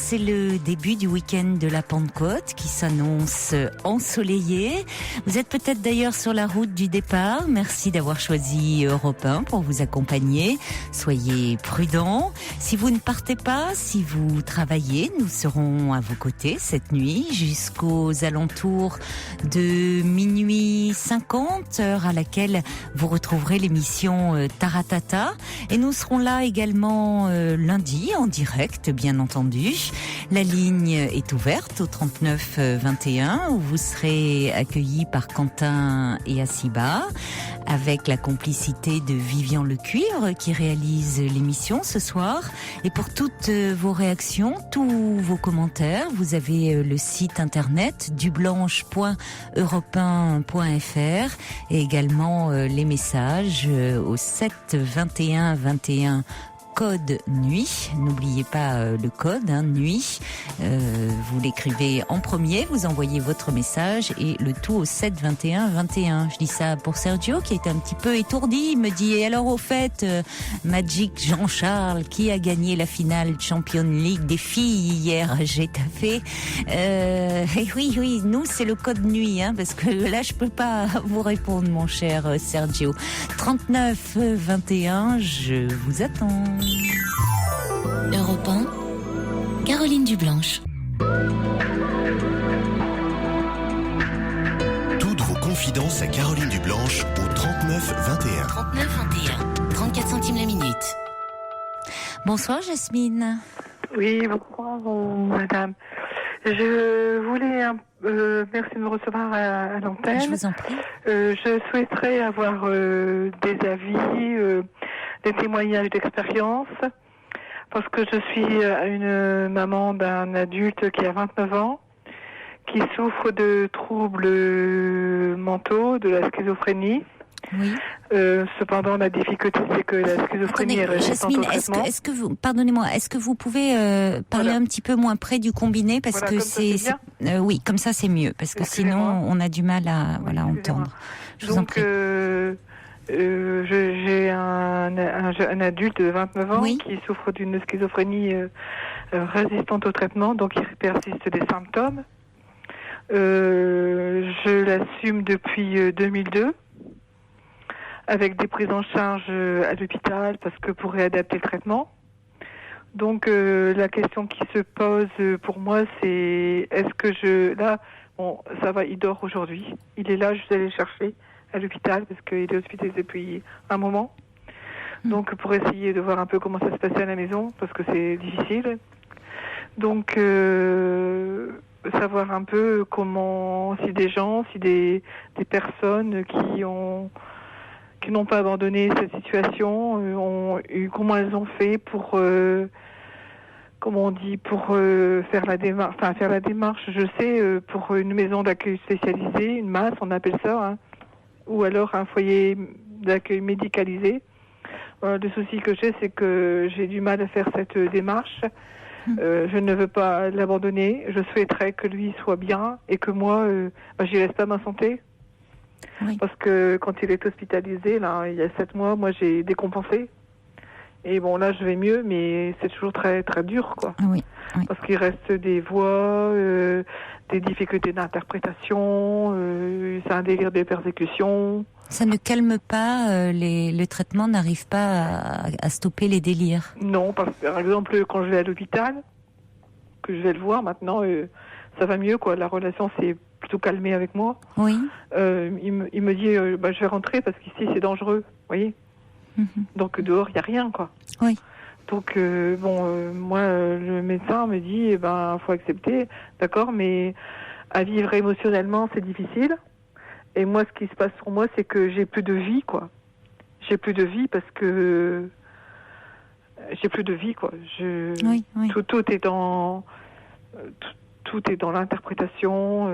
c'est le début du week-end de la Pentecôte qui s'annonce ensoleillé. Vous êtes peut-être d'ailleurs sur la route du départ. Merci d'avoir choisi Europe 1 pour vous accompagner. Soyez prudents. Si vous ne partez pas, si vous travaillez, nous serons à vos côtés cette nuit jusqu'aux alentours de minuit 50, heure à laquelle vous retrouverez l'émission Taratata. Et nous serons là également lundi en direct, bien entendu. La ligne est ouverte au 39 21 où vous serez accueillis par Quentin et Asiba avec la complicité de Vivian Lecuivre qui réalise l'émission ce soir. Et pour toutes vos réactions, tous vos commentaires, vous avez le site internet dublanche.europe1.fr et également les messages au 7 21 21 code nuit. N'oubliez pas le code nuit. Vous l'écrivez en premier, vous envoyez votre message et le tout au 7 21 21. Je dis ça pour Sergio qui est un petit peu étourdi. Il me dit et alors au fait, Magic Jean-Charles qui a gagné la finale Champions League des filles hier à Getafe. Et oui, nous c'est le code nuit parce que là je peux pas vous répondre mon cher Sergio. 39 21, je vous attends. Europe 1, Caroline Dublanche. Toutes vos confidences à Caroline Dublanche au 39 21. 39 21, 34 centimes la minute. Bonsoir Jasmine. Oui, bonsoir madame. Je voulais, merci de me recevoir à l'antenne. Je vous en prie. Je souhaiterais avoir des avis, des témoignages d'expérience, parce que je suis une maman d'un adulte qui a 29 ans, qui souffre de troubles mentaux, de la schizophrénie. Oui. Cependant, la difficulté, c'est que la schizophrénie est résistante au traitement. Est-ce que vous, pardonnez-moi, est-ce que vous pouvez parler un petit peu moins près du combiné parce que oui, comme ça c'est mieux parce que sinon on a du mal à entendre. Je vous en prie. J'ai un adulte de 29 ans qui souffre d'une schizophrénie résistante au traitement, donc il persiste des symptômes. Je l'assume depuis 2002. Avec des prises en charge à l'hôpital parce que pour réadapter le traitement. Donc la question qui se pose pour moi c'est est-ce que ça va, il dort aujourd'hui. Il est là, je suis allée le chercher à l'hôpital parce qu'il est hospitalisé depuis un moment. Donc pour essayer de voir un peu comment ça se passait à la maison parce que c'est difficile. Donc savoir un peu comment, si des personnes qui n'ont pas abandonné cette situation, comment elles ont fait pour, faire la démarche. Je sais, pour une maison d'accueil spécialisée, une MAS, on appelle ça, ou alors un foyer d'accueil médicalisé. Le souci que j'ai, c'est que j'ai du mal à faire cette démarche. Je ne veux pas l'abandonner. Je souhaiterais que lui soit bien et que moi, j'y laisse pas ma santé. Oui. Parce que quand il est hospitalisé, là, il y a 7 mois, moi j'ai décompensé. Et bon, là je vais mieux, mais c'est toujours très très dur, quoi. Oui. Parce qu'il reste des voix, des difficultés d'interprétation, c'est un délire de persécution. Ça ne calme pas, le traitement n'arrive pas à stopper les délires. Non, parce que par exemple, quand je vais à l'hôpital, que je vais le voir maintenant, ça va mieux, quoi. La relation s'est plutôt calmée avec moi. Oui. Il me dit, je vais rentrer parce qu'ici c'est dangereux, vous voyez. Donc dehors, il n'y a rien, quoi. Oui. Donc, moi, le médecin me dit, faut accepter, d'accord, mais à vivre émotionnellement, c'est difficile. Et moi, ce qui se passe pour moi, c'est que j'ai plus de vie, quoi. J'ai plus de vie parce que j'ai plus de vie, quoi. Oui. Tout est dans... Tout est dans l'interprétation.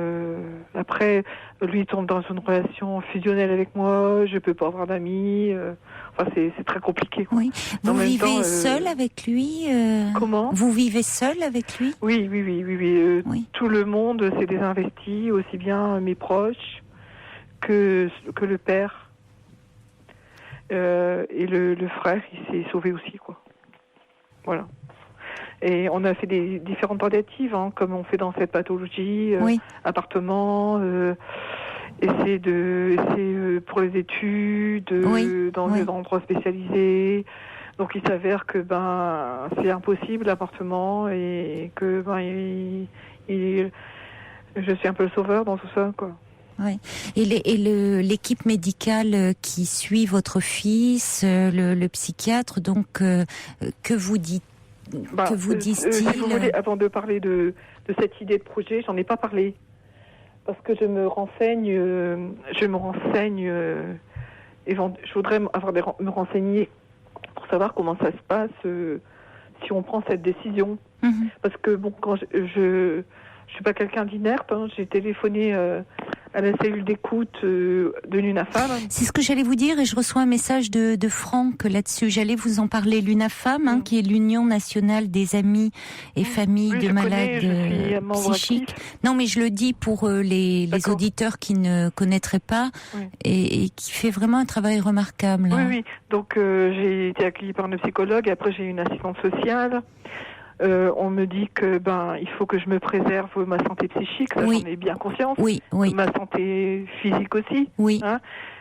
Après, lui tombe dans une relation fusionnelle avec moi. Je peux pas avoir d'amis. C'est très compliqué, quoi. Oui. Vous vivez seul avec lui Comment ? Vous vivez seul avec lui ? Oui. Oui. Tout le monde s'est désinvesti, aussi bien mes proches que le père. Et le frère, il s'est sauvé aussi, quoi. Voilà. Et on a fait des différentes tentatives, hein, comme on fait dans cette pathologie, appartement, essayer pour les études, dans des endroits spécialisés. Donc il s'avère que c'est impossible l'appartement et que je suis un peu le sauveur dans tout ça, quoi. Ouais. Et l'équipe médicale qui suit votre fils, le psychiatre, donc que vous dit que vous disent-ils si vous voulez, avant de parler de cette idée de projet, j'en ai pas parlé parce que je me renseigne. Et je voudrais me renseigner pour savoir comment ça se passe si on prend cette décision. Mm-hmm. Parce que quand je suis pas quelqu'un d'inerte, hein, j'ai téléphoné à la cellule d'écoute de l'UNAFAM. C'est ce que j'allais vous dire et je reçois un message de Franck là-dessus. J'allais vous en parler. L'UNAFAM, qui est l'Union nationale des amis et familles de malades psychiques. Non, mais je le dis pour les auditeurs qui ne connaîtraient pas et qui fait vraiment un travail remarquable. Oui. Donc j'ai été accueillie par une psychologue et après j'ai eu une assistante sociale. On me dit que il faut que je me préserve ma santé psychique, ça j'en ai bien conscience. Oui. Ma santé physique aussi. Oui. Hein,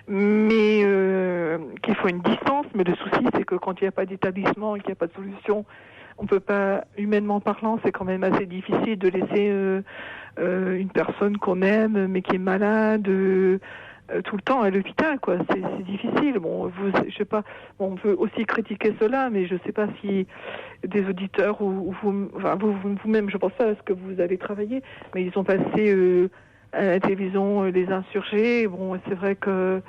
mais qu'il faut une distance. Mais le souci, c'est que quand il n'y a pas d'établissement et qu'il n'y a pas de solution, on peut pas, humainement parlant, c'est quand même assez difficile de laisser une personne qu'on aime mais qui est malade. Tout le temps à l'hôpital, quoi. C'est difficile. Je sais pas. On peut aussi critiquer cela, mais je sais pas si des auditeurs ou vous-même, je pense pas à ce que vous avez travaillé, mais ils sont passés à la télévision les insurgés. C'est vrai que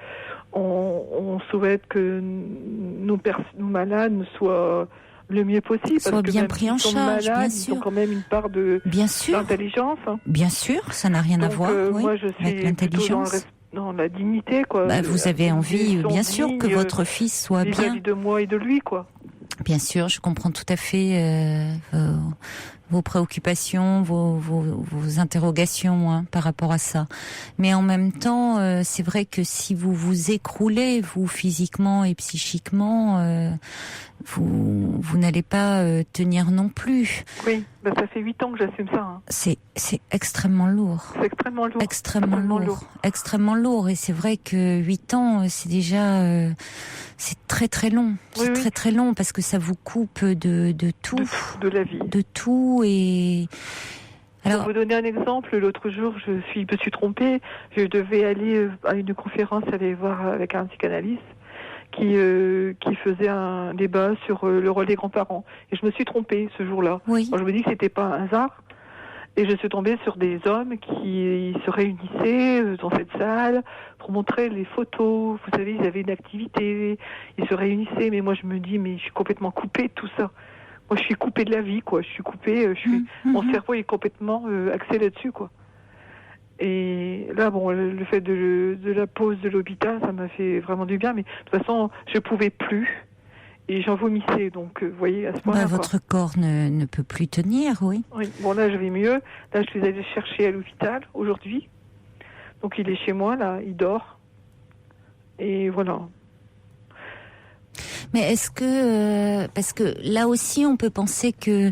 on souhaite que nos malades soient le mieux possible, soit bien pris en charge, malades, bien sûr. Ils ont quand même une part d'intelligence. Hein. Bien sûr, ça n'a rien à voir. Moi, je suis avec l'intelligence. Dans la dignité, quoi. Vous avez envie, bien sûr, que votre fils soit bien vis-à-vis de moi et de lui, quoi. Bien sûr, je comprends tout à fait vos préoccupations, vos interrogations par rapport à ça. Mais en même temps, c'est vrai que si vous vous écroulez, vous physiquement et psychiquement, vous n'allez pas tenir non plus. Oui, ça fait 8 ans que j'assume ça. Hein. C'est extrêmement lourd. C'est extrêmement lourd. Extrêmement lourd. Et c'est vrai que 8 ans, c'est déjà... c'est très très long. C'est très très long parce que ça vous coupe de tout. De la vie. De tout et... Alors, pour vous donner un exemple, l'autre jour, je me suis trompée. Je devais aller à une conférence, aller voir avec un psychanalyste qui faisait un débat sur le rôle des grands-parents. Et je me suis trompée ce jour-là. Oui. Alors, je me dis que c'était pas un hasard. Et je suis tombée sur des hommes qui se réunissaient dans cette salle pour montrer les photos. Vous savez, ils avaient une activité, ils se réunissaient. Mais moi, je me dis, mais je suis complètement coupée de tout ça. Moi, je suis coupée de la vie, quoi. Je suis coupée, mon cerveau est complètement axé là-dessus, quoi. Et là, le fait de la pause de l'hôpital, ça m'a fait vraiment du bien. Mais de toute façon, je pouvais plus. Et j'en vomissais, donc vous voyez, à ce point-là. Votre corps ne peut plus tenir, oui. Oui, là je vais mieux. Là je suis allée chercher à l'hôpital aujourd'hui. Donc il est chez moi, là, il dort. Et voilà. Mais est-ce que, parce que là aussi on peut penser que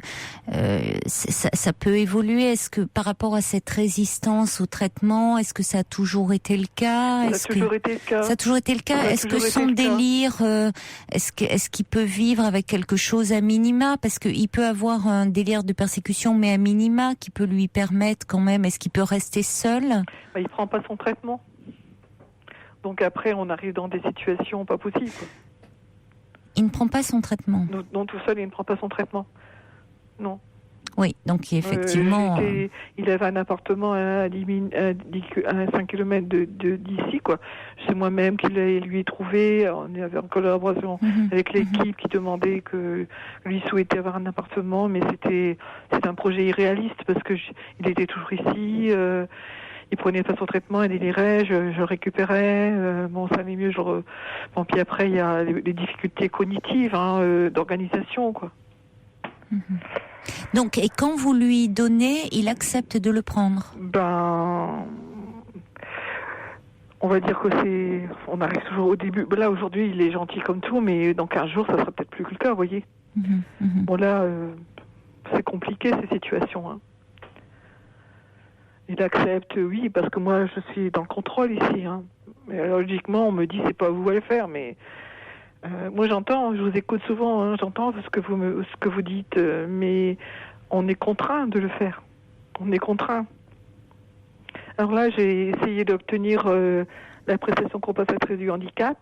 ça peut évoluer, est-ce que par rapport à cette résistance au traitement, est-ce que ça a toujours été le cas? Ça a toujours été le cas. Ça a toujours été le cas. Est-ce que son délire, est-ce qu'il peut vivre avec quelque chose à minima? Parce qu'il peut avoir un délire de persécution, mais à minima, qui peut lui permettre quand même, est-ce qu'il peut rester seul? Il prend pas son traitement. Donc après on arrive dans des situations pas possibles, quoi. Il ne prend pas son traitement. Non, tout seul, il ne prend pas son traitement. Non. Oui, donc effectivement... il avait un appartement à 5 km d'ici, quoi. C'est moi-même qui lui ai trouvé. On avait en collaboration avec l'équipe qui demandait que lui souhaitait avoir un appartement, mais c'était un projet irréaliste parce que il était toujours ici. Il prenait pas son traitement, il délirait, je récupérais, ça allait mieux. Puis après, il y a les difficultés cognitives, d'organisation, quoi. Donc, et quand vous lui donnez, il accepte de le prendre? On va dire que on arrive toujours au début. Là, aujourd'hui, il est gentil comme tout, mais dans 15 jours, ça sera peut-être plus que le cas, vous voyez. Là, c'est compliqué ces situations. Hein. Il accepte, oui, parce que moi je suis dans le contrôle ici. Hein. Mais logiquement, on me dit c'est pas à vous à le faire, mais moi j'entends, je vous écoute souvent, hein, j'entends ce que vous dites, mais on est contraint de le faire. On est contraint. Alors là, j'ai essayé d'obtenir la prestation compensatrice du handicap.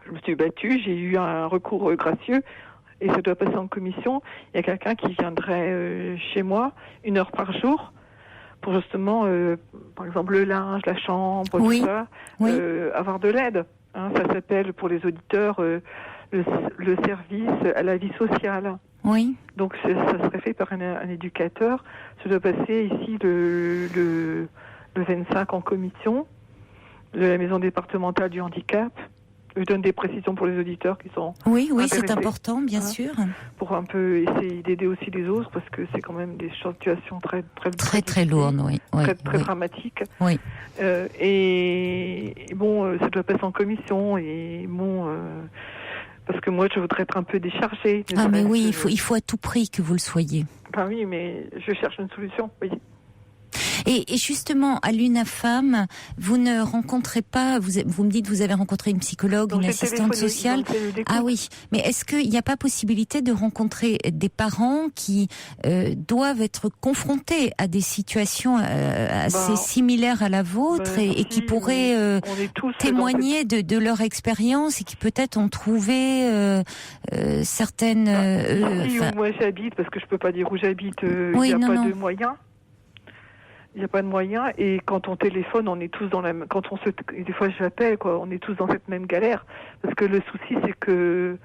Je me suis battue, j'ai eu un recours gracieux et ça doit passer en commission. Il y a quelqu'un qui viendrait chez moi 1 heure par jour pour justement, par exemple, le linge, la chambre, tout ça, avoir de l'aide. Hein, ça s'appelle pour les auditeurs le service à la vie sociale. Oui. Donc ça serait fait par un éducateur. Ça doit passer ici le 25 en commission de la maison départementale du handicap. Je donne des précisions pour les auditeurs qui sont oui, intéressés, c'est important, bien sûr. Pour un peu essayer d'aider aussi les autres, parce que c'est quand même des situations très lourdes, oui. Très dramatiques. Oui. Et bon, ça doit passer en commission, et bon... parce que moi, je voudrais être un peu déchargée. Ah, mais oui, il faut à tout prix que vous le soyez. Ben oui, mais je cherche une solution, oui. Et justement, à l'UNAFAM, vous ne rencontrez pas, vous me dites, vous avez rencontré une psychologue, une assistante sociale. Ah oui, mais est-ce qu'il n'y a pas possibilité de rencontrer des parents qui doivent être confrontés à des situations assez similaires à la vôtre et qui pourraient témoigner de leur expérience et qui peut-être ont trouvé certaines... Ici où moi j'habite, parce que je ne peux pas dire où j'habite, il n'y a pas de moyens. Il n'y a pas de moyens, et quand on téléphone, on est tous dans la même... Des fois j'appelle, quoi, on est tous dans cette même galère. Parce que le souci, c'est que,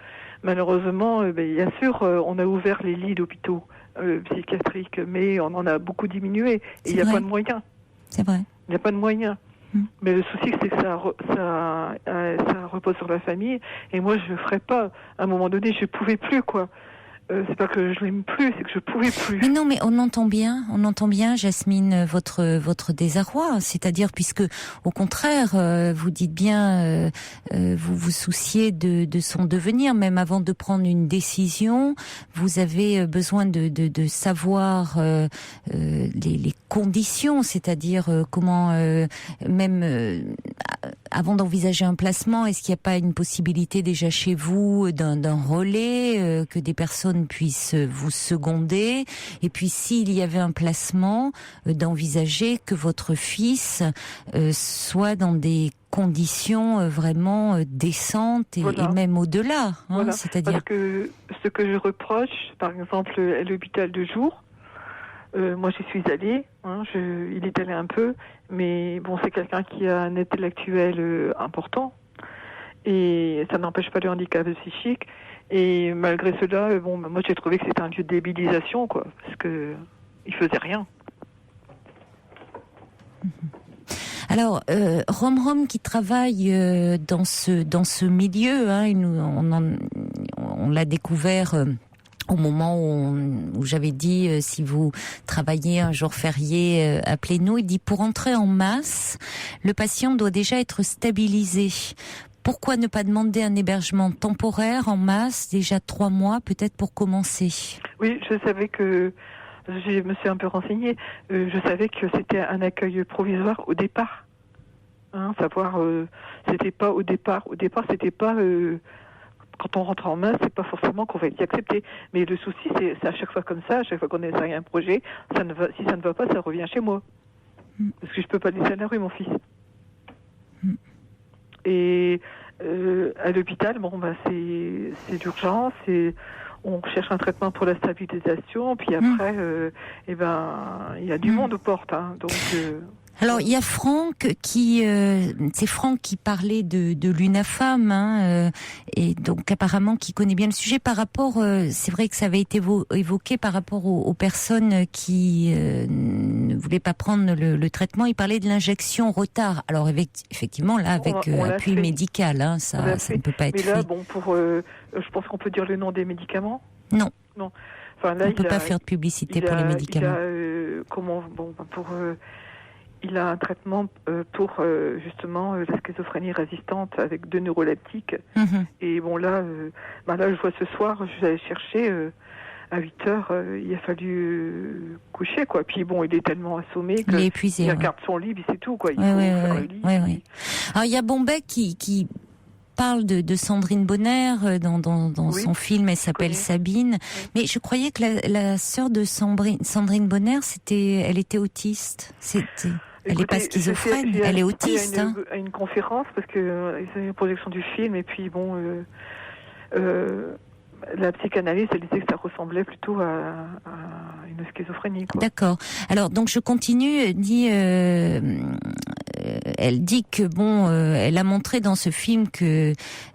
malheureusement, bien sûr, on a ouvert les lits d'hôpitaux psychiatriques, mais on en a beaucoup diminué, et il n'y a pas de moyens. C'est vrai. Il n'y a pas de moyens. Mais le souci, c'est que ça repose sur la famille, et moi, je ne ferais pas. À un moment donné, je ne pouvais plus, quoi. C'est pas que je l'aime plus, c'est que je pouvais plus. Mais non, mais on entend bien, Jasmine, votre désarroi. C'est-à-dire, puisque, au contraire, vous dites bien, vous vous souciez de son devenir, même avant de prendre une décision. Vous avez besoin de savoir les conditions, c'est-à-dire comment, même avant d'envisager un placement, est-ce qu'il n'y a pas une possibilité déjà chez vous d'un relais, que des personnes puissent vous seconder, et puis s'il y avait un placement, d'envisager que votre fils soit dans des conditions vraiment décentes et même au-delà, c'est-à-dire... Parce que ce que je reproche, par exemple, à l'hôpital de jour, moi j'y suis allée, il est allé un peu, mais bon, c'est quelqu'un qui a un intellectuel important, et ça n'empêche pas le handicap psychique. Et malgré cela, moi j'ai trouvé que c'était un lieu de débilisation, quoi, parce que il faisait rien. Alors, Rom qui travaille dans ce milieu, on l'a découvert. Au moment où j'avais dit, si vous travaillez un jour férié, appelez-nous. Il dit, pour entrer en masse, le patient doit déjà être stabilisé. Pourquoi ne pas demander un hébergement temporaire en masse, déjà 3 mois, peut-être pour commencer? Oui, je savais que, je me suis un peu renseignée, je savais que c'était un accueil provisoire au départ. C'était pas au départ. Au départ, c'était pas... quand on rentre en masse, c'est pas forcément qu'on va être accepté. Mais le souci, c'est à chaque fois comme ça, à chaque fois qu'on essaye un projet, si ça ne va pas, ça revient chez moi. Parce que je peux pas le laisser à la rue, mon fils. Et à l'hôpital, c'est d'urgence, on cherche un traitement pour la stabilisation, puis après, il y a du monde aux portes. Donc, alors il y a Franck c'est Franck qui parlait de l'UNAFAM, et donc apparemment qui connaît bien le sujet par rapport, c'est vrai que ça avait été évoqué par rapport aux personnes qui ne voulaient pas prendre le traitement. Il parlait de l'injection retard. Alors effectivement là avec appui médical, ça ne peut pas être fait. Mais là, je pense qu'on peut dire le nom des médicaments. Non. Enfin, là, on ne peut pas faire de publicité pour les médicaments. Il a un traitement pour justement la schizophrénie résistante avec 2 neuroleptiques. Et là, je vois ce soir, je vais aller chercher à 8 heures, il a fallu coucher, quoi. Puis bon, il est tellement assommé Il est que épuisé. il Ouais. regarde son lit, puis c'est tout, quoi. Il Ouais, faut ouais, faire ouais, le lit. ouais, ouais. Alors il y a Bombeck qui parle de Sandrine Bonner dans Oui, son film. Elle s'appelle connais. Sabine. Mais je croyais que la sœur de Sandrine Bonner, elle était autiste. Elle n'est pas schizophrène, elle est autiste. À une conférence, parce que ils ont eu une projection du film, et puis bon, la psychanalyste, elle disait que ça ressemblait plutôt à une schizophrénie, quoi. D'accord. Alors donc je continue. Elle dit que elle a montré dans ce film que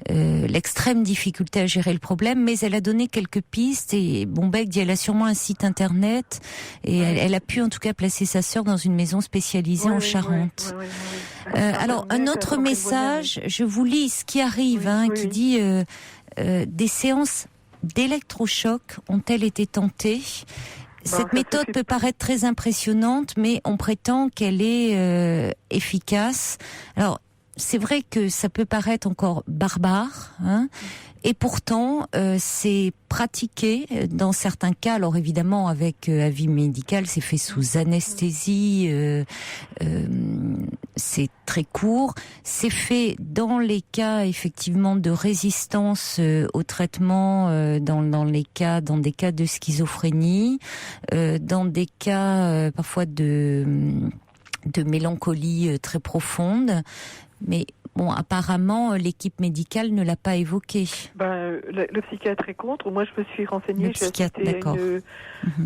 l'extrême difficulté à gérer le problème, mais elle a donné quelques pistes et Bombeck dit elle a sûrement un site internet et elle a pu en tout cas placer sa sœur dans une maison spécialisée en Charente. Alors un autre message, je vous lis ce qui arrive, qui dit des séances d'électrochoc ont-elles été tentées? Cette méthode peut paraître très impressionnante, mais on prétend qu'elle est efficace. Alors, c'est vrai que ça peut paraître encore barbare, et pourtant, c'est pratiqué dans certains cas. Alors évidemment, avec avis médical, c'est fait sous anesthésie, c'est très court. C'est fait dans les cas effectivement de résistance au traitement, dans des cas de schizophrénie, dans des cas parfois de mélancolie très profonde. Mais bon, apparemment, l'équipe médicale ne l'a pas évoqué. Le psychiatre est contre. Moi, je me suis renseignée. J'ai assisté à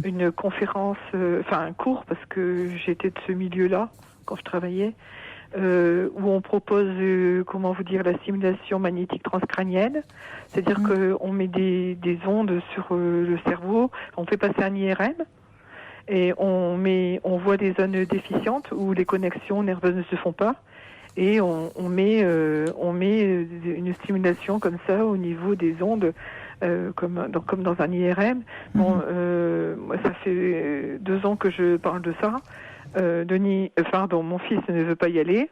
une conférence, un cours, parce que j'étais de ce milieu-là quand je travaillais, où on propose, la stimulation magnétique transcrânienne. C'est-à-dire qu'on met des ondes sur le cerveau, on fait passer un IRM, et on voit des zones déficientes où les connexions nerveuses ne se font pas. Et on met une stimulation comme ça au niveau des ondes, comme dans un IRM. Moi, ça fait 2 ans que je parle de ça. Mon fils ne veut pas y aller.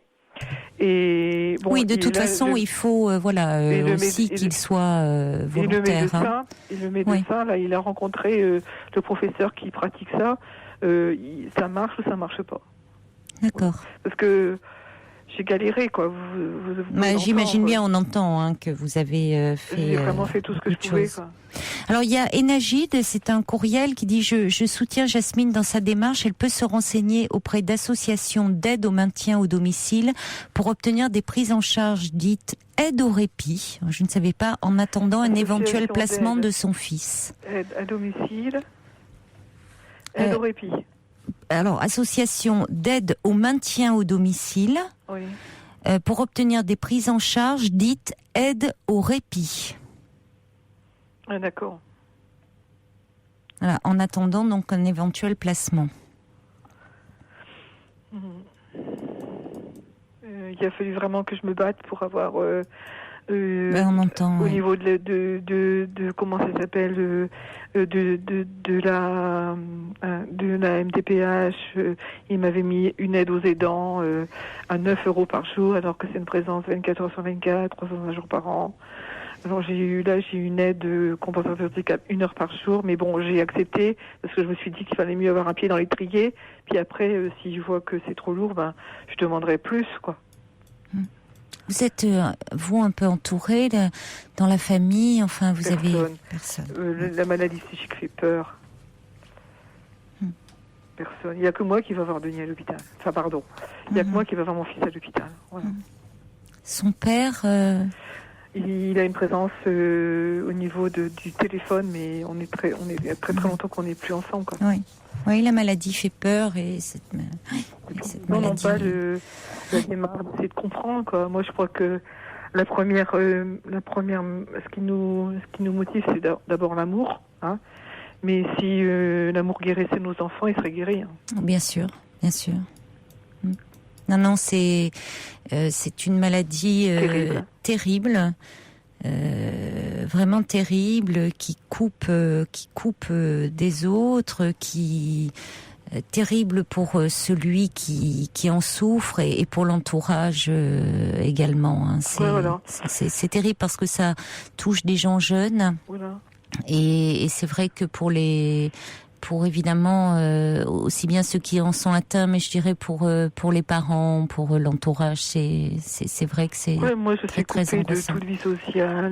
Et oui, de toute façon, il faut aussi qu'il soit volontaire. Et le médecin, là, il a rencontré le professeur qui pratique ça. Ça marche ou ça marche pas. D'accord. Parce que j'ai galéré, quoi. J'imagine bien, on entend que vous avez fait. J'ai vraiment fait tout ce que je pouvais, quoi. Alors il y a Enagide, c'est un courriel qui dit je soutiens Jasmine dans sa démarche. Elle peut se renseigner auprès d'associations d'aide au maintien au domicile pour obtenir des prises en charge dites aide au répit. Je ne savais pas, en attendant un éventuel placement de son fils. Aide à domicile. Aide au répit. Alors, association d'aide au maintien au domicile, oui. Pour obtenir des prises en charge dites aide au répit. Ah, d'accord. Voilà, en attendant donc un éventuel placement. Il a fallu vraiment que je me batte pour avoir on entend, au niveau de comment ça s'appelle de la MDPH, il m'avait mis une aide aux aidants à 9 € par jour, alors que c'est une présence 24 heures sur 24, 320 jours par an. Alors j'ai eu une aide compensatoire handicap 1 heure par jour, mais bon, j'ai accepté parce que je me suis dit qu'il fallait mieux avoir un pied dans l'étrier. Puis après, si je vois que c'est trop lourd, je demanderai plus, quoi. Vous êtes, vous, un peu entouré dans la famille, enfin, vous avez... Personne. La maladie psychique fait peur. Personne. Il n'y a que moi qui va voir Denis à l'hôpital. Enfin, pardon. Il n'y a que moi qui va voir mon fils à l'hôpital. Voilà. Son père... Il a une présence au niveau du téléphone, mais on est très longtemps qu'on n'est plus ensemble, quoi. Oui, la maladie fait peur et cette maladie... la démarche, c'est de comprendre, quoi. Moi, je crois que la première, ce qui nous motive, c'est d'abord l'amour, hein. Mais si l'amour guérissait nos enfants, ils seraient guéris, hein. Bien sûr, bien sûr. Non, c'est une maladie terrible. Vraiment terrible, qui coupe des autres, qui terrible pour celui qui en souffre et pour l'entourage également. Hein. C'est terrible parce que ça touche des gens jeunes. Voilà. Et c'est vrai que pour évidemment aussi bien ceux qui en sont atteints, mais je dirais pour les parents, pour l'entourage, c'est vrai que c'est moi je suis très coupée de angoissant. toute vie sociale,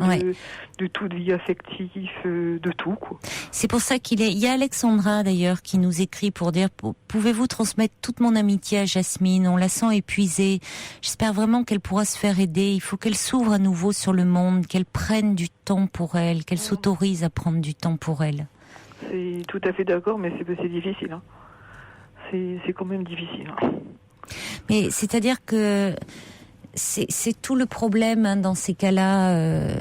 de toute vie affective, de tout quoi. C'est pour ça il y a Alexandra d'ailleurs qui nous écrit pour dire pouvez-vous transmettre toute mon amitié à Jasmine, on la sent épuisée, j'espère vraiment qu'elle pourra se faire aider, il faut qu'elle s'ouvre à nouveau sur le monde, qu'elle prenne du temps pour elle, qu'elle s'autorise à prendre du temps pour elle. C'est tout à fait d'accord, mais c'est difficile. Hein. C'est quand même difficile. Hein. Mais c'est-à-dire que c'est tout le problème dans ces cas-là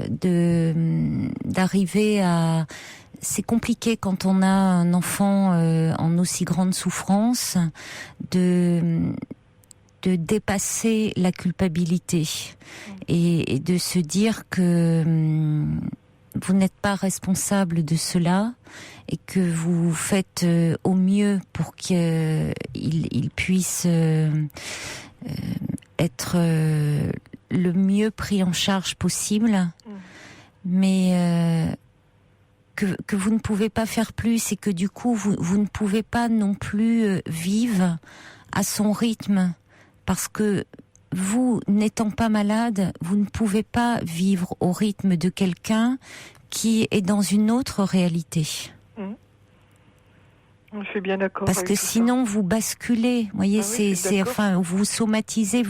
d'arriver à. C'est compliqué quand on a un enfant en aussi grande souffrance de dépasser la culpabilité et de se dire que vous n'êtes pas responsable de cela et que vous faites au mieux pour qu'il puisse être le mieux pris en charge possible, mais que vous ne pouvez pas faire plus et que du coup vous ne pouvez pas non plus vivre à son rythme parce que vous, n'étant pas malade, vous ne pouvez pas vivre au rythme de quelqu'un qui est dans une autre réalité. Je suis bien d'accord. Parce que sinon, vous basculez. Vous voyez, vous somatisez,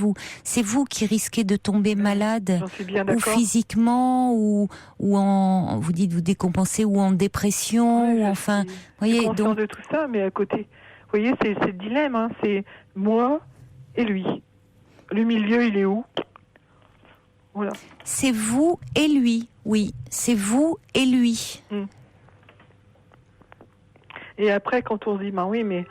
c'est vous qui risquez de tomber malade, ou physiquement, ou vous décompensez, ou en dépression, Je suis consciente de tout ça, mais à côté, vous voyez, c'est le dilemme, hein, c'est moi et lui. Le milieu, il est où? Voilà. C'est vous et lui, oui. C'est vous et lui. Et après, quand on se dit, oui, mais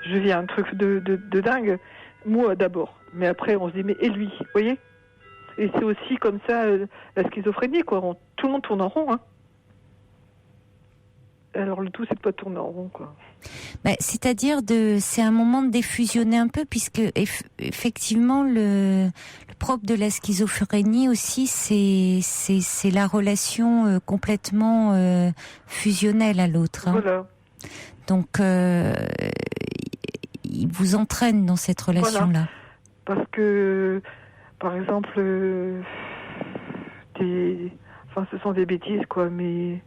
je vis un truc de dingue, moi d'abord. Mais après, on se dit, mais et lui, vous voyez? Et c'est aussi comme ça la schizophrénie, quoi. Tout le monde tourne en rond, hein. Alors le tout, c'est de pas tourner en rond, quoi. C'est-à-dire c'est un moment de défusionner un peu, puisque effectivement le propre de la schizophrénie aussi, c'est la relation complètement fusionnelle à l'autre. Hein. Voilà. Donc il vous entraîne dans cette relation-là. Voilà. Parce que, par exemple, ce sont des bêtises, quoi, mais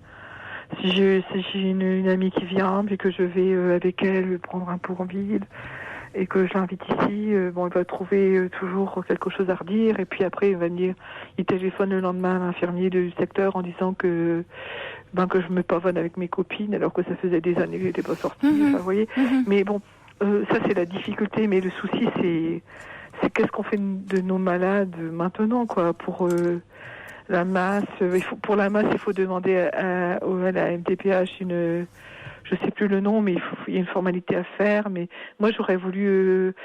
si j'ai une amie qui vient, puis que je vais avec elle prendre un pot en vide, et que je l'invite ici, elle va trouver toujours quelque chose à redire, et puis après, il téléphone le lendemain à l'infirmier du secteur en disant que je me pavonne avec mes copines, alors que ça faisait des années que j'étais pas sortie, vous voyez. Mais bon, ça c'est la difficulté, mais le souci c'est qu'est-ce qu'on fait de nos malades maintenant, quoi, pour la masse. Pour la masse, il faut demander à la MDPH je sais plus le nom, mais il y a une formalité à faire. Mais moi, j'aurais voulu,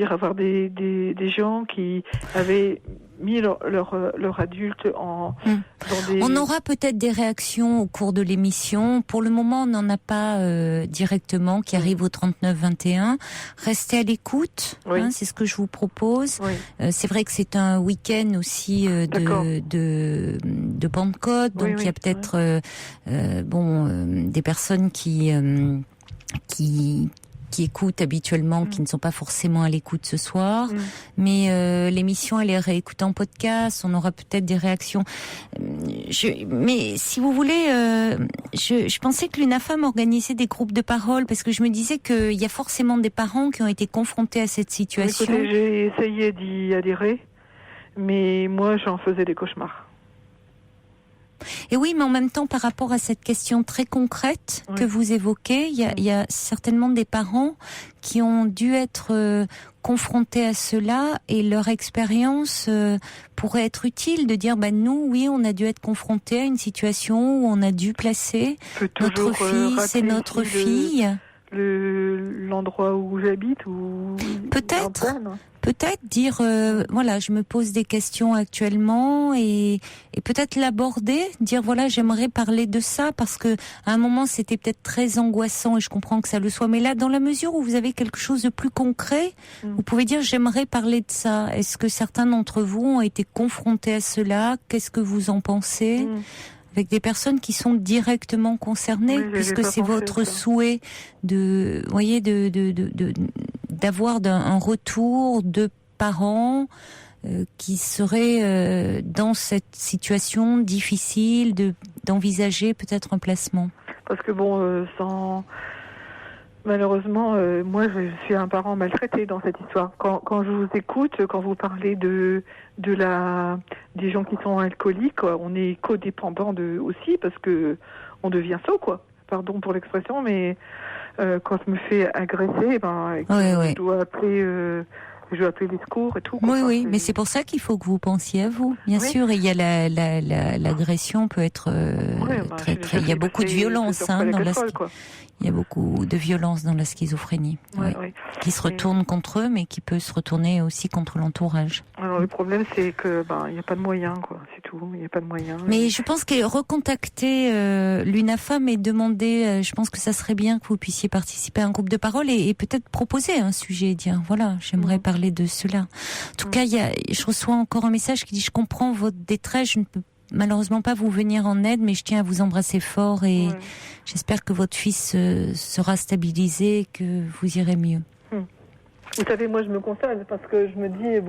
avoir des gens qui avaient mis leur adulte dans des... On aura peut-être des réactions au cours de l'émission. Pour le moment, on n'en a pas directement qui arrive au 39-21. Restez à l'écoute, c'est ce que je vous propose. Oui. C'est vrai que c'est un week-end aussi de Pentecôte, donc il y a peut-être des personnes qui écoutent habituellement, qui ne sont pas forcément à l'écoute ce soir, mais l'émission elle est réécoutée en podcast, on aura peut-être des réactions. Mais si vous voulez, je pensais que l'UNAFAM organisait des groupes de parole, parce que je me disais qu'il y a forcément des parents qui ont été confrontés à cette situation. Écoutez, j'ai essayé d'y adhérer, mais moi j'en faisais des cauchemars. Et oui, mais en même temps, par rapport à cette question très concrète que vous évoquez, il y a certainement des parents qui ont dû être confrontés à cela, et leur expérience pourrait être utile de dire, nous, oui, on a dû être confrontés à une situation où on a dû placer notre fille, c'est notre fille. L'endroit où j'habite, ou peut-être dire voilà, je me pose des questions actuellement, et peut-être l'aborder, dire voilà, j'aimerais parler de ça, parce que à un moment c'était peut-être très angoissant, et je comprends que ça le soit, mais là, dans la mesure où vous avez quelque chose de plus concret, vous pouvez dire j'aimerais parler de ça. Est-ce que certains d'entre vous ont été confrontés à cela? Qu'est-ce que vous en pensez? avec des personnes qui sont directement concernées, Oui, puisque c'est votre souhait d'avoir un retour de parents qui seraient dans cette situation difficile, d'envisager peut-être un placement. Parce que malheureusement, moi, je suis un parent maltraité dans cette histoire. Quand je vous écoute, quand vous parlez des gens qui sont alcooliques, on est codépendant aussi parce que on devient sot, quoi. Pardon pour l'expression, mais quand je me fais agresser, je dois appeler les secours et tout. Oui, mais c'est pour ça qu'il faut que vous pensiez à vous. Bien sûr, il y a l'agression peut être très. Il y a beaucoup de violence il y a beaucoup de violence dans la schizophrénie, qui se retourne contre eux, mais qui peut se retourner aussi contre l'entourage. Alors le problème, c'est que il n'y a pas de moyens, quoi. C'est tout. Il n'y a pas de moyens. Mais je pense que recontacter l'UNAFAM et demander, je pense que ça serait bien que vous puissiez participer à un groupe de parole et peut-être proposer un sujet, dire voilà, j'aimerais parler de cela. En tout cas, je reçois encore un message qui dit je comprends votre détresse, je ne peux malheureusement pas vous venir en aide, mais je tiens à vous embrasser fort et j'espère que votre fils sera stabilisé et que vous irez mieux. Vous savez, moi je me console parce que je me dis,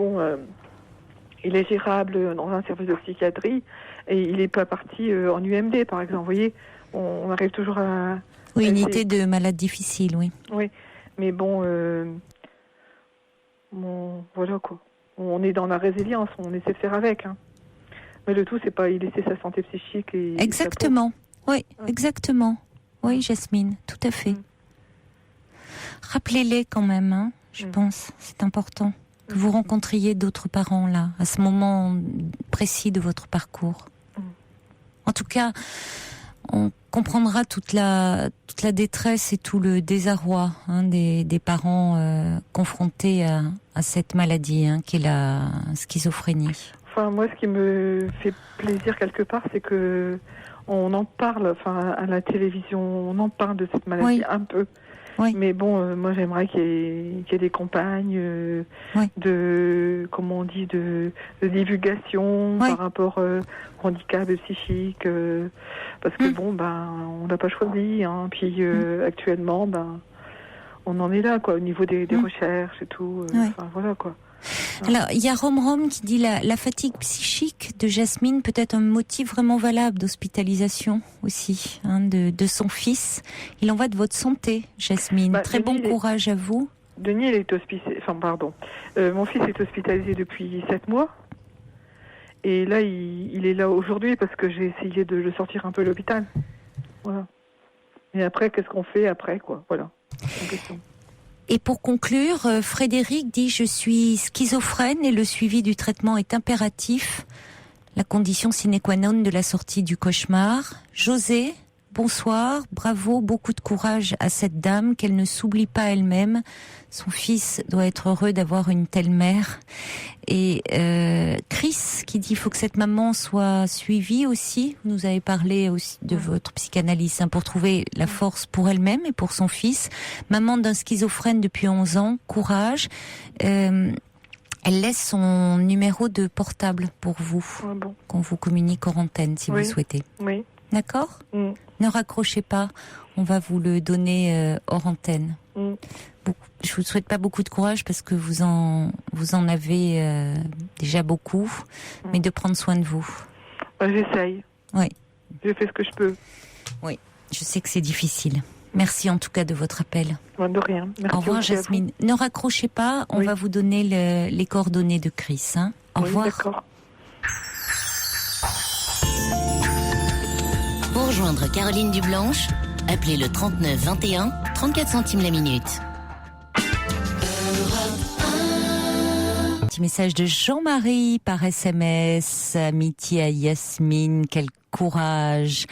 il est gérable dans un service de psychiatrie et il n'est pas parti en UMD, par exemple. Vous voyez, on arrive toujours à... Oui, unité de malades difficiles, oui. Oui, mais voilà quoi. On est dans la résilience, on essaie de faire avec. Hein. Mais le tout, c'est pas y laisser sa santé psychique et... Exactement, exactement. Oui, Jasmine, tout à fait. Rappelez-les quand même, je pense, c'est important. Que vous rencontriez d'autres parents là, à ce moment précis de votre parcours. En tout cas, on comprendra toute la détresse et tout le désarroi des parents confrontés à cette maladie qui est la schizophrénie. Enfin, moi, ce qui me fait plaisir quelque part, c'est que on en parle, à la télévision, on en parle de cette maladie un peu. Oui. Mais moi, j'aimerais qu'il y ait des campagnes de divulgation par rapport au handicap psychique, parce que on n'a pas choisi. Puis actuellement, on en est là, quoi, au niveau des recherches et tout. Voilà, quoi. Alors, il y a Rom qui dit la fatigue psychique de Jasmine peut être un motif vraiment valable d'hospitalisation aussi, de son fils. Il en va de votre santé, Jasmine. Très bon courage à vous. Denis, il est hospitalisé. Mon fils est hospitalisé depuis 7 mois. Et là, il est là aujourd'hui parce que j'ai essayé de le sortir un peu de l'hôpital. Voilà. Et après, qu'est-ce qu'on fait après, quoi? Voilà. C'est une question. Et pour conclure, Frédéric dit « Je suis schizophrène et le suivi du traitement est impératif, la condition sine qua non de la sortie du cauchemar. » José, bonsoir, bravo, beaucoup de courage à cette dame, qu'elle ne s'oublie pas elle-même. Son fils doit être heureux d'avoir une telle mère. Et Chris qui dit « Il faut que cette maman soit suivie aussi. » Vous nous avez parlé aussi de votre psychanalyse pour trouver la force pour elle-même et pour son fils. Maman d'un schizophrène depuis 11 ans, courage. Elle laisse son numéro de portable pour vous, qu'on vous communique hors antenne si vous souhaitez. Oui. D'accord ? Ne raccrochez pas, on va vous le donner hors antenne. Je vous souhaite pas beaucoup de courage parce que vous en avez déjà beaucoup, mais de prendre soin de vous. J'essaye. Oui. Je fais ce que je peux. Oui. Je sais que c'est difficile. Merci en tout cas de votre appel. De rien. Merci. Au revoir Jasmine. Ne raccrochez pas, on va vous donner les coordonnées de Chris. Au revoir. D'accord. Pour rejoindre Caroline Dublanche, appelez le 39 21, 34 centimes la minute. Petit message de Jean-Marie par SMS. Amitié à Yasmine, quel courage.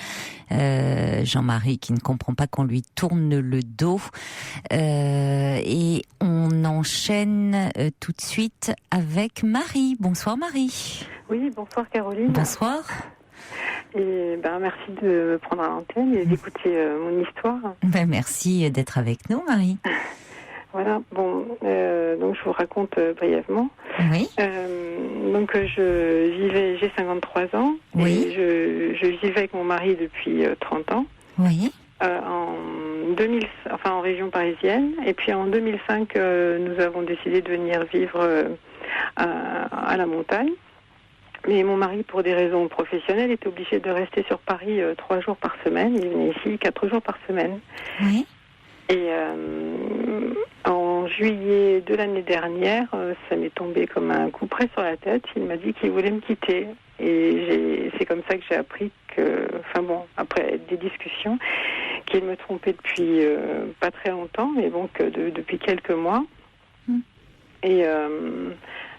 Jean-Marie qui ne comprend pas qu'on lui tourne le dos. Et on enchaîne tout de suite avec Marie. Bonsoir Marie. Oui, bonsoir Caroline. Bonsoir. Et merci de me prendre à l'antenne et d'écouter mon histoire. Merci d'être avec nous Marie. Voilà, donc je vous raconte brièvement. Oui. Donc j'ai 53 ans. Oui. Et je vivais avec mon mari depuis 30 ans. Oui. En région parisienne. Et puis en 2005, nous avons décidé de venir vivre à la montagne. Mais mon mari, pour des raisons professionnelles, était obligé de rester sur Paris 3 jours par semaine. Il venait ici 4 jours par semaine. Oui. Et en juillet de l'année dernière, ça m'est tombé comme un coup près sur la tête. Il m'a dit qu'il voulait me quitter. Et c'est comme ça que j'ai appris après des discussions, qu'il me trompait depuis pas très longtemps, mais bon, depuis quelques mois. Et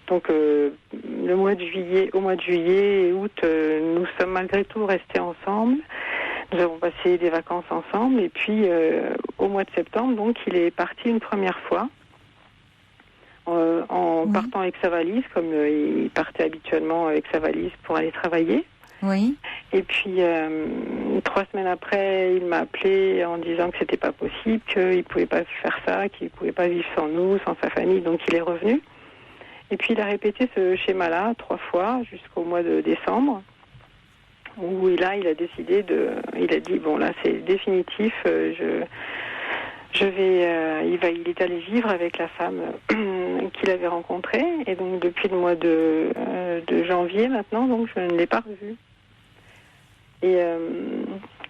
au mois de juillet et août, nous sommes malgré tout restés ensemble. Nous avons passé des vacances ensemble. Et puis, au mois de septembre, donc, il est parti une première fois en partant avec sa valise, comme il partait habituellement avec sa valise pour aller travailler. Oui. Et puis, 3 semaines après, il m'a appelé en disant que c'était pas possible, qu'il pouvait pas faire ça, qu'il pouvait pas vivre sans nous, sans sa famille. Donc, il est revenu. Et puis, il a répété ce schéma-là 3 fois jusqu'au mois de décembre, où là, il a décidé il a dit, bon, là, c'est définitif, il est allé vivre avec la femme qu'il avait rencontrée. Et donc, depuis le mois de janvier, maintenant, donc, je ne l'ai pas revu. Et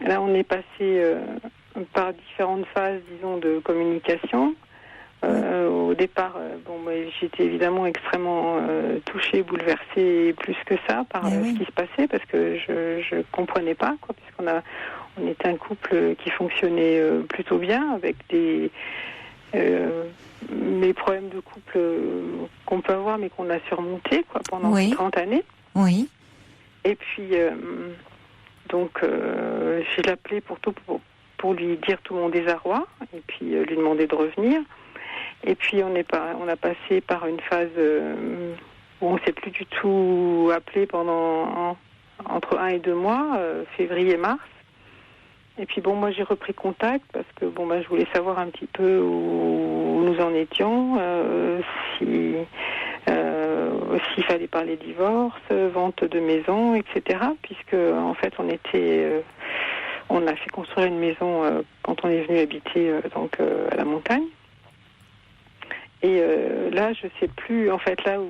là, on est passé par différentes phases, disons, de communication. Au départ, j'étais évidemment extrêmement touchée, bouleversée, plus que ça, par ce qui se passait, parce que je comprenais pas, quoi, puisqu'on était un couple qui fonctionnait plutôt bien, avec les problèmes de couple qu'on peut avoir, mais qu'on a surmontés, quoi, pendant 30 années. Oui. Et puis, je l'appelais pour lui dire tout mon désarroi, et puis lui demander de revenir. Et puis on a passé par une phase où on s'est plus du tout appelé pendant entre 1 et 2 mois, février et mars. Et puis moi j'ai repris contact parce que je voulais savoir un petit peu où nous en étions, s'il fallait parler divorce, vente de maison, etc. Puisque en fait on a fait construire une maison quand on est venu habiter à la montagne. Et là, je sais plus, en fait, là où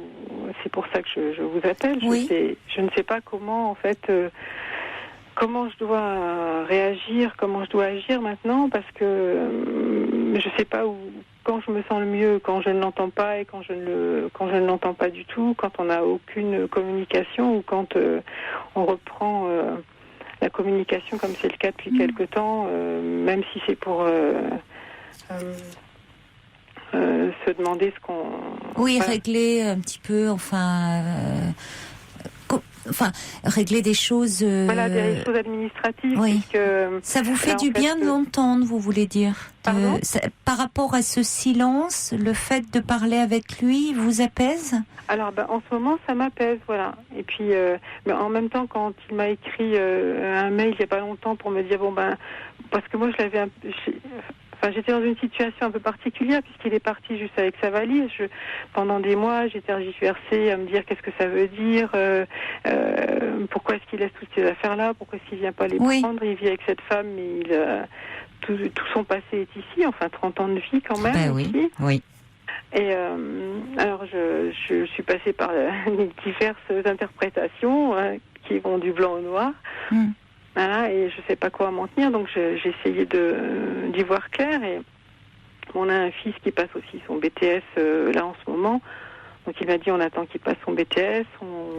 c'est pour ça que je vous appelle. Je ne sais pas comment, en fait, comment je dois réagir, comment je dois agir maintenant, parce que je sais pas quand je me sens le mieux, quand je ne l'entends pas et quand je ne l'entends pas du tout, quand on n'a aucune communication ou quand on reprend la communication comme c'est le cas depuis quelque temps, même si c'est pour se demander ce qu'on... Oui, régler un petit peu, régler des choses... des choses administratives. Oui. Puisque, ça vous fait du bien de l'entendre, vous voulez dire par rapport à ce silence, le fait de parler avec lui vous apaise ? Alors, en ce moment, ça m'apaise, voilà. Et puis, mais en même temps, quand il m'a écrit un mail il n'y a pas longtemps pour me dire, parce que moi, j'étais dans une situation un peu particulière puisqu'il est parti juste avec sa valise. Pendant des mois, j'étais tergiversée à me dire qu'est-ce que ça veut dire, pourquoi est-ce qu'il laisse toutes ces affaires-là, pourquoi est-ce qu'il vient pas les prendre. Il vit avec cette femme, mais tout son passé est ici, 30 ans de vie quand même ici. Oui. Et alors, je suis passée par diverses interprétations qui vont du blanc au noir. Voilà, et je ne sais pas quoi m'en tenir, donc j'ai essayé d'y voir clair. Et on a un fils qui passe aussi son BTS là en ce moment. Donc il m'a dit on attend qu'il passe son BTS.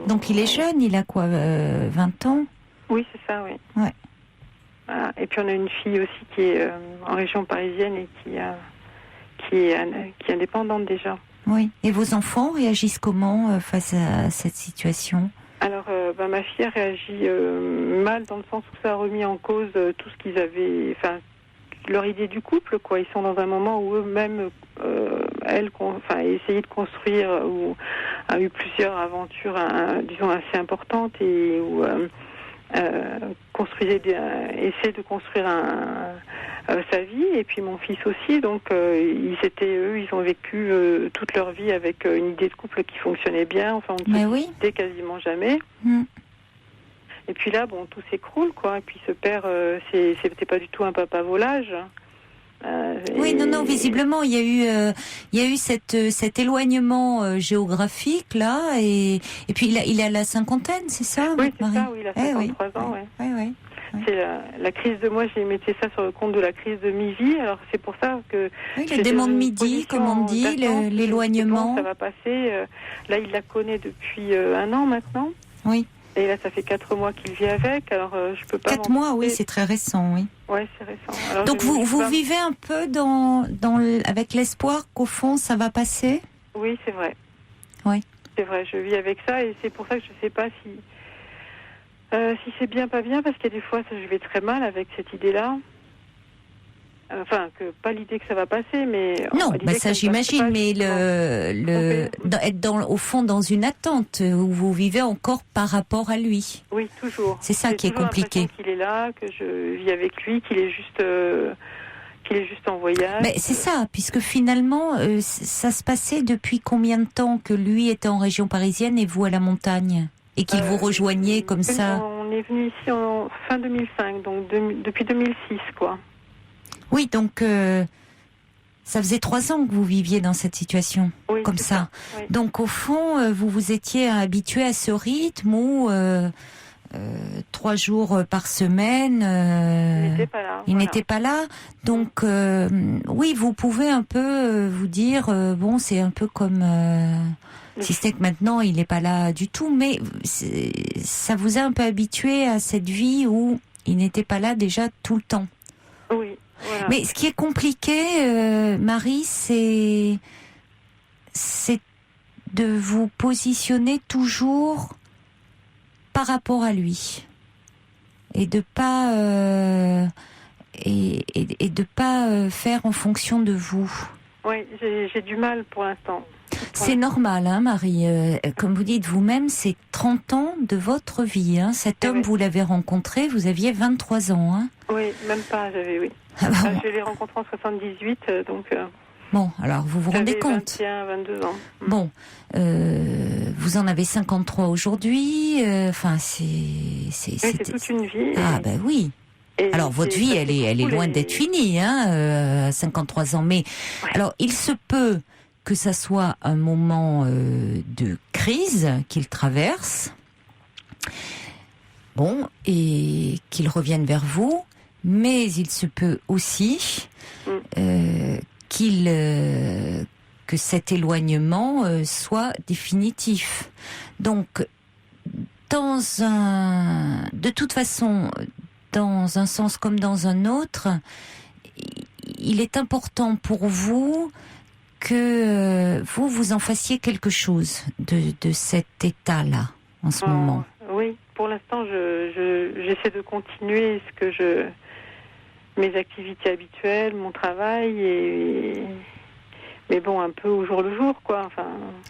Donc il est jeune, il a quoi, 20 ans ? Oui, c'est ça, oui. Ouais. Voilà. Et puis on a une fille aussi qui est en région parisienne et qui est indépendante déjà. Oui. Et vos enfants réagissent comment face à cette situation ? Alors, ma fille a réagi mal dans le sens où ça a remis en cause tout ce qu'ils avaient, leur idée du couple, quoi. Ils sont dans un moment où eux-mêmes, essayaient de construire, ou a eu plusieurs aventures, disons, assez importantes et où essaient de construire sa vie, et puis mon fils aussi. Donc ils ont vécu toute leur vie avec une idée de couple qui fonctionnait bien. Enfin, on ne se quittait quasiment jamais. Et puis là, bon, tout s'écroule, quoi. Et puis ce père, c'était pas du tout un papa volage. Oui, non, visiblement, il y a eu cet éloignement géographique là, et puis il a la cinquantaine, c'est ça? Oui, c'est ça, oui, il a 53 ans, ouais. Oui. C'est la crise de moi, j'ai mis ça sur le compte de la crise de mi-vie. Alors c'est pour ça que le démon de midi, comme on dit, l'éloignement. Bon, ça va passer. Là, il la connaît depuis 1 an maintenant. Oui. Et là, ça fait 4 mois qu'il vit avec. Alors je peux pas. 4 mois, oui, c'est très récent, oui. Ouais, c'est récent. Alors, donc vous vivez un peu avec l'espoir qu'au fond ça va passer? Oui, c'est vrai. Oui. C'est vrai, je vis avec ça, et c'est pour ça que je sais pas si c'est bien, pas bien, parce qu'il y a des fois, je vais très mal avec cette idée-là. Enfin, pas l'idée que ça va passer, mais... Non, ça j'imagine, mais être au fond dans une attente où vous vivez encore par rapport à lui. Oui, toujours. C'est ça qui est compliqué. Qu'il est là, que je vis avec lui, qu'il est juste en voyage. Mais c'est ça, puisque finalement, ça se passait depuis combien de temps que lui était en région parisienne et vous à la montagne? Et qu'il vous rejoignait comme ça? On est venu ici en fin 2005, donc depuis 2006, quoi. Oui, donc ça faisait 3 ans que vous viviez dans cette situation, comme ça. Oui. Donc au fond, vous étiez habitué à ce rythme où 3 jours par semaine, il n'était pas là. Donc oui, vous pouvez un peu vous dire, bon, c'est un peu comme... si c'est que maintenant, il n'est pas là du tout, mais ça vous a un peu habitué à cette vie où il n'était pas là déjà tout le temps. Oui. Voilà. Mais ce qui est compliqué, Marie, c'est de vous positionner toujours par rapport à lui et de pas et de pas faire en fonction de vous. Oui, j'ai du mal pour l'instant. C'est normal, hein, Marie. Comme vous dites vous-même, c'est 30 ans de votre vie. Hein. Cet homme, vous l'avez rencontré, vous aviez 23 ans. Hein. Oui, même pas, oui. Je l'ai rencontré en 78, donc... Bon, alors vous vous rendez compte. 21, 22 ans. Bon, vous en avez 53 aujourd'hui. Enfin, c'est toute une vie. Ah ben oui. Et alors votre vie, elle est loin d'être finie, hein, 53 ans. Mais alors, il se peut que ça soit un moment de crise qu'il traverse. Bon, et qu'il revienne vers vous. Mais il se peut aussi que cet éloignement soit définitif. Donc, de toute façon, dans un sens comme dans un autre, il est important pour vous que vous en fassiez quelque chose de cet état-là en ce moment. Oui, pour l'instant, j'essaie de continuer mes activités habituelles, mon travail, mais bon, un peu au jour le jour, quoi. Enfin...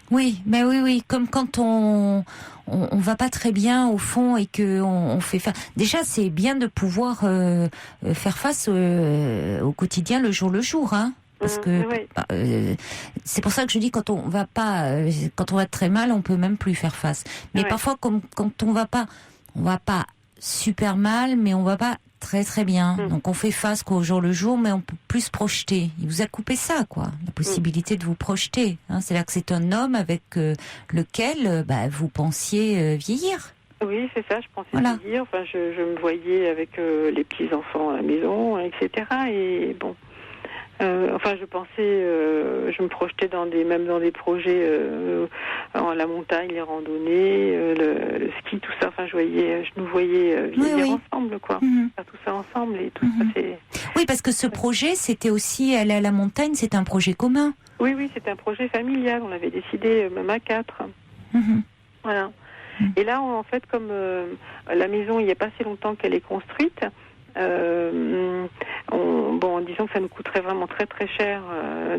Oui, mais oui, comme quand on va pas très bien au fond et que on fait face. Déjà, c'est bien de pouvoir faire face au quotidien, le jour, hein. Parce que c'est pour ça que je dis quand on va très mal, on peut même plus faire face. Mais parfois, quand on va pas super mal, mais on va pas très très bien. Donc on fait face au jour le jour, mais on peut plus se projeter. Il vous a coupé ça, quoi, la possibilité de vous projeter. Hein, c'est là que c'est un homme avec lequel vous pensiez vieillir. Oui, c'est ça, je pensais vieillir. Enfin, je me voyais avec les petits enfants à la maison, etc. Et bon. Je pensais, je me projetais même dans des projets la montagne, les randonnées, le ski, tout ça. Enfin, je nous voyais vieillir ensemble, quoi. Faire tout ça ensemble et tout ça, c'est... Oui, parce que ce projet, c'était aussi aller à la montagne, c'était un projet commun. Oui, c'était un projet familial. On l'avait décidé même à 4. Voilà. Et là, en fait, comme la maison, il n'y a pas si longtemps qu'elle est construite. En disant que ça nous coûterait vraiment très très cher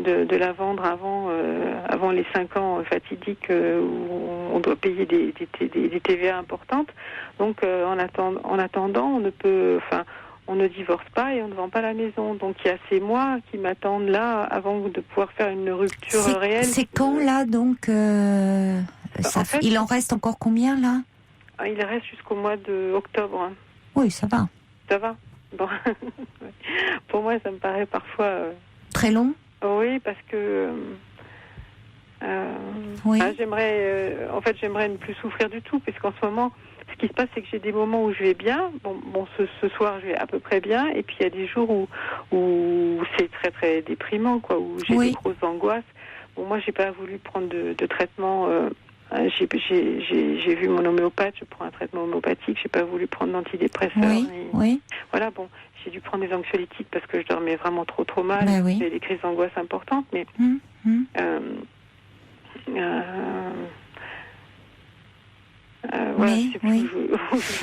de la vendre avant les 5 ans fatidiques où on doit payer des TVA importantes. Donc en attendant, on ne peut, on ne divorce pas et on ne vend pas la maison. Donc il y a ces mois qui m'attendent là avant de pouvoir faire une rupture réelle. C'est quand là donc En fait, il en reste encore combien là? Il reste jusqu'au mois d'octobre. Oui, ça va. Ça va. Bon. Pour moi, ça me paraît parfois... Très long? Oui, parce que... Oui. J'aimerais ne plus souffrir du tout, puisqu'en ce moment, ce qui se passe, c'est que j'ai des moments où je vais bien. Bon, ce soir, je vais à peu près bien, et puis il y a des jours où c'est très très déprimant, quoi, où j'ai des grosses angoisses. Bon, moi, j'ai pas voulu prendre de traitement. J'ai vu mon homéopathe, je prends un traitement homéopathique. J'ai pas voulu prendre d'antidépresseurs. Oui. Voilà, bon, j'ai dû prendre des anxiolytiques parce que je dormais vraiment trop mal. J'ai des crises d'angoisse importantes, mais.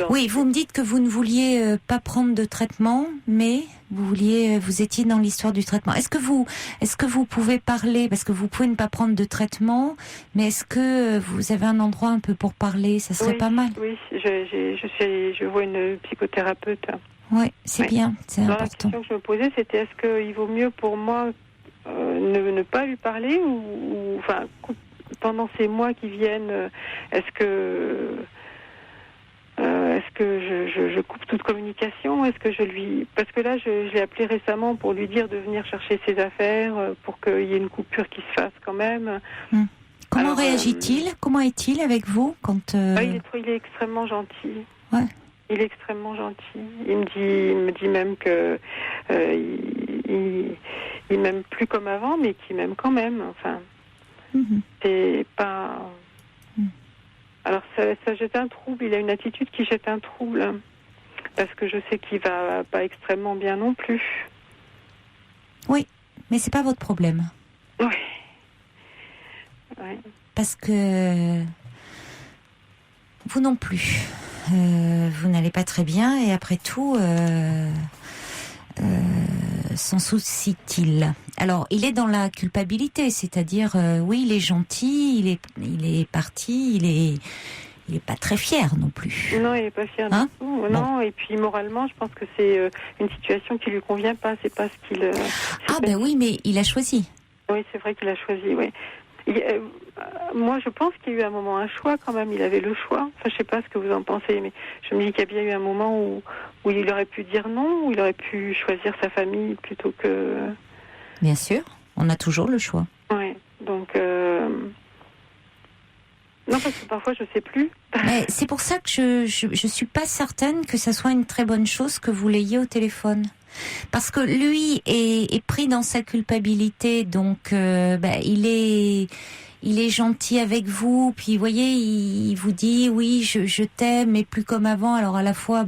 Oui, vous me dites que vous ne vouliez pas prendre de traitement, mais vous étiez dans l'histoire du traitement. Est-ce que vous pouvez parler, parce que vous pouvez ne pas prendre de traitement, mais est-ce que vous avez un endroit un peu pour parler? Ça serait pas mal. Oui, je vois une psychothérapeute. Oui, c'est bien, c'est important. La question que je me posais, c'était est-ce qu'il vaut mieux pour moi ne pas lui parler ou pendant ces mois qui viennent, est-ce que je coupe toute communication? Est-ce que je lui... Parce que là, je l'ai appelé récemment pour lui dire de venir chercher ses affaires, pour qu'il y ait une coupure qui se fasse quand même. Comment réagit-il? Comment est-il avec vous quand il est extrêmement gentil. Ouais. Il est extrêmement gentil. Il me dit même que il m'aime plus comme avant, mais qu'il m'aime quand même. Enfin... C'est pas... Alors ça jette un trouble, il a une attitude qui jette un trouble, hein, parce que je sais qu'il va pas extrêmement bien non plus. Oui, mais c'est pas votre problème. Oui. Parce que vous non plus, vous n'allez pas très bien et après tout... s'en soucie-t-il? Alors, il est dans la culpabilité, c'est-à-dire, oui, il est gentil, il est parti, il est pas très fier non plus. Non, il est pas fier du tout. Non, et puis moralement, je pense que c'est une situation qui lui convient pas. C'est pas ce qu'il. Oui, mais il a choisi. Oui, c'est vrai qu'il a choisi. Oui. Moi, je pense qu'il y a eu un moment un choix quand même. Il avait le choix. Enfin, je sais pas ce que vous en pensez, mais je me dis qu'il y a bien eu un moment où il aurait pu dire non, où il aurait pu choisir sa famille plutôt que... Bien sûr, on a toujours le choix. Oui, donc... Non, parce que parfois, je sais plus. Mais c'est pour ça que je suis pas certaine que ça soit une très bonne chose que vous l'ayez au téléphone. Parce que lui est pris dans sa culpabilité, donc il est gentil avec vous, puis vous voyez, il vous dit oui, je t'aime, mais plus comme avant. Alors à la fois,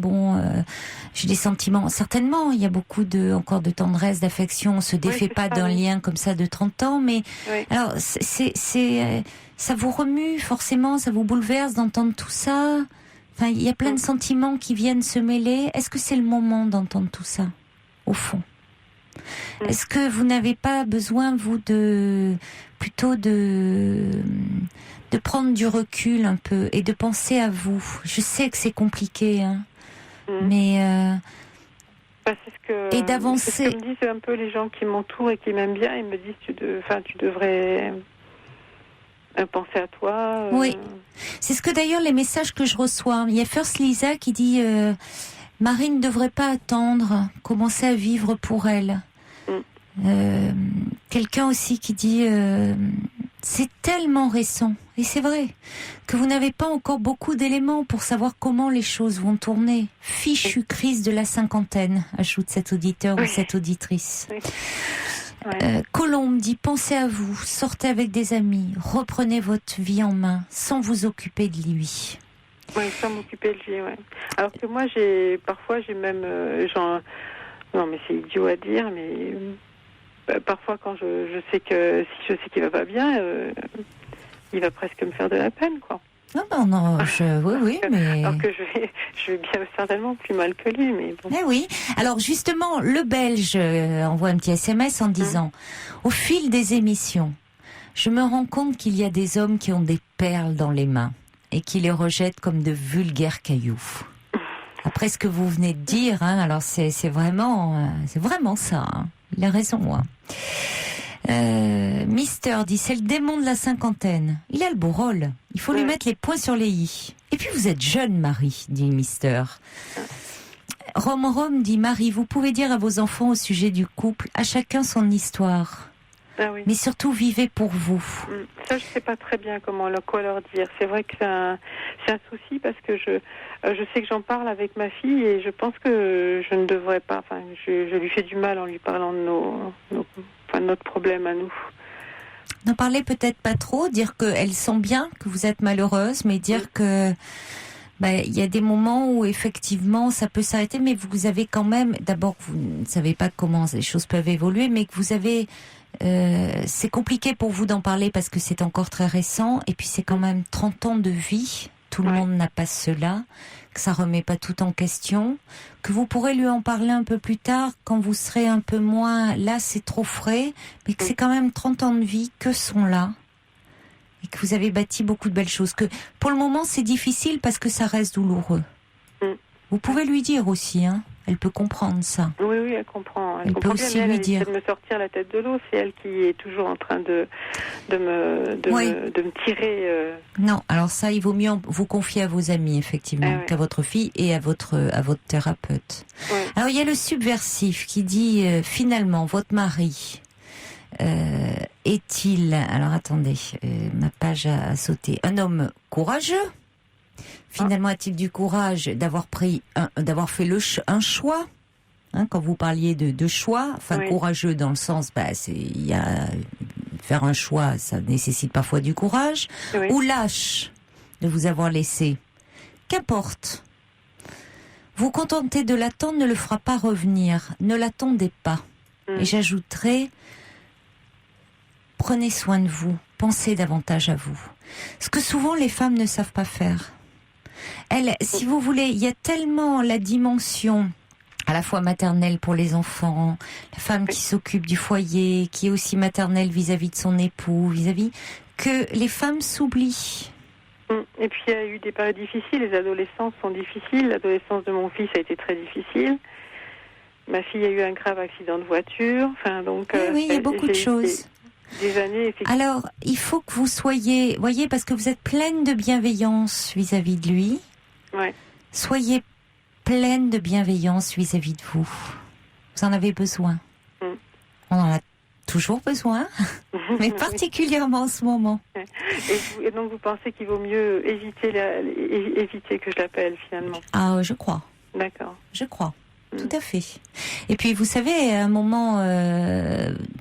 j'ai des sentiments, certainement, il y a beaucoup encore de tendresse, d'affection, on se défait pas d'un lien comme ça de 30 ans, mais alors ça vous remue forcément, ça vous bouleverse d'entendre tout ça. Enfin, il y a plein de sentiments qui viennent se mêler. Est-ce que c'est le moment d'entendre tout ça, au fond? Est-ce que vous n'avez pas besoin, vous, plutôt de prendre du recul un peu et de penser à vous? Je sais que c'est compliqué, hein, mais et d'avancer. C'est ce que me disent un peu les gens qui m'entourent et qui m'aiment bien. Ils me disent tu devrais penser à toi. Oui, c'est ce que d'ailleurs les messages que je reçois. Il y a First Lisa qui dit Marie ne devrait pas attendre, commencer à vivre pour elle. Quelqu'un aussi qui dit c'est tellement récent, et c'est vrai, que vous n'avez pas encore beaucoup d'éléments pour savoir comment les choses vont tourner. Fichue crise de la cinquantaine, ajoute cet auditeur ou cette auditrice. Colombe dit pensez à vous, sortez avec des amis, reprenez votre vie en main sans vous occuper de lui. Oui, sans m'occuper de lui, oui. Alors que moi, parfois j'ai même non mais c'est idiot à dire, mais parfois quand je sais qu'il va pas bien, il va presque me faire de la peine, quoi. Non, oui, mais... Alors que je vais bien certainement plus mal que lui, mais bon. Eh oui. Alors justement, le Belge envoie un petit SMS en disant au fil des émissions, je me rends compte qu'il y a des hommes qui ont des perles dans les mains et qui les rejettent comme de vulgaires cailloux. Après ce que vous venez de dire, hein, alors c'est vraiment ça. Hein. Il a raison. Hein. Mister dit, c'est le démon de la cinquantaine. Il a le beau rôle. Il faut lui mettre les points sur les i. Et puis vous êtes jeune, Marie, dit Mister. Rome dit, Marie, vous pouvez dire à vos enfants au sujet du couple, à chacun son histoire. Ah oui. Mais surtout, vivez pour vous. Ça, je sais pas très bien quoi leur dire. C'est vrai que c'est un souci parce que je sais que j'en parle avec ma fille et je pense que je ne devrais pas. Enfin, je lui fais du mal en lui parlant de notre problème à nous. N'en parlez peut-être pas trop, dire qu'elle sent bien que vous êtes malheureuse, mais dire que il y a des moments où effectivement ça peut s'arrêter, mais vous avez quand même, d'abord vous ne savez pas comment les choses peuvent évoluer, mais que vous avez c'est compliqué pour vous d'en parler parce que c'est encore très récent, et puis c'est quand même 30 ans de vie, tout le monde n'a pas cela, que ça remet pas tout en question, que vous pourrez lui en parler un peu plus tard quand vous serez un peu moins, là c'est trop frais, mais que c'est quand même 30 ans de vie que sont là, et que vous avez bâti beaucoup de belles choses, que pour le moment c'est difficile parce que ça reste douloureux. Vous pouvez lui dire aussi, hein. Elle peut comprendre ça. Oui, elle comprend. Elle peut comprend aussi bien, lui elle dire. essaie de me sortir la tête de l'eau. C'est elle qui est toujours en train de me tirer. Non, alors ça, il vaut mieux vous confier à vos amis, effectivement, qu'à votre fille et à votre thérapeute. Ouais. Alors, il y a le subversif qui dit, finalement, votre mari est-il... Alors, attendez, ma page a sauté. Un homme courageux. Finalement, a-t-il du courage d'avoir fait un choix, hein, quand vous parliez de choix, enfin courageux dans le sens, faire un choix, ça nécessite parfois du courage, ou lâche de vous avoir laissé. Qu'importe. Vous contenter de l'attendre ne le fera pas revenir. Ne l'attendez pas. Et j'ajouterai, prenez soin de vous, pensez davantage à vous. Ce que souvent les femmes ne savent pas faire. Si vous voulez, il y a tellement la dimension à la fois maternelle pour les enfants, la femme qui s'occupe du foyer, qui est aussi maternelle vis-à-vis de son époux, que les femmes s'oublient. Et puis il y a eu des périodes difficiles, les adolescences sont difficiles, l'adolescence de mon fils a été très difficile. Ma fille a eu un grave accident de voiture, oui, il y a beaucoup de choses. Des années, alors, il faut que vous soyez, voyez, parce que vous êtes pleine de bienveillance vis-à-vis de lui. Ouais. Soyez pleine de bienveillance vis-à-vis de vous. Vous en avez besoin. On en a toujours besoin, mais particulièrement en ce moment. Et donc, vous pensez qu'il vaut mieux éviter que je l'appelle, finalement? Ah, je crois. D'accord. Je crois. Tout à fait. Et puis, vous savez, à un moment,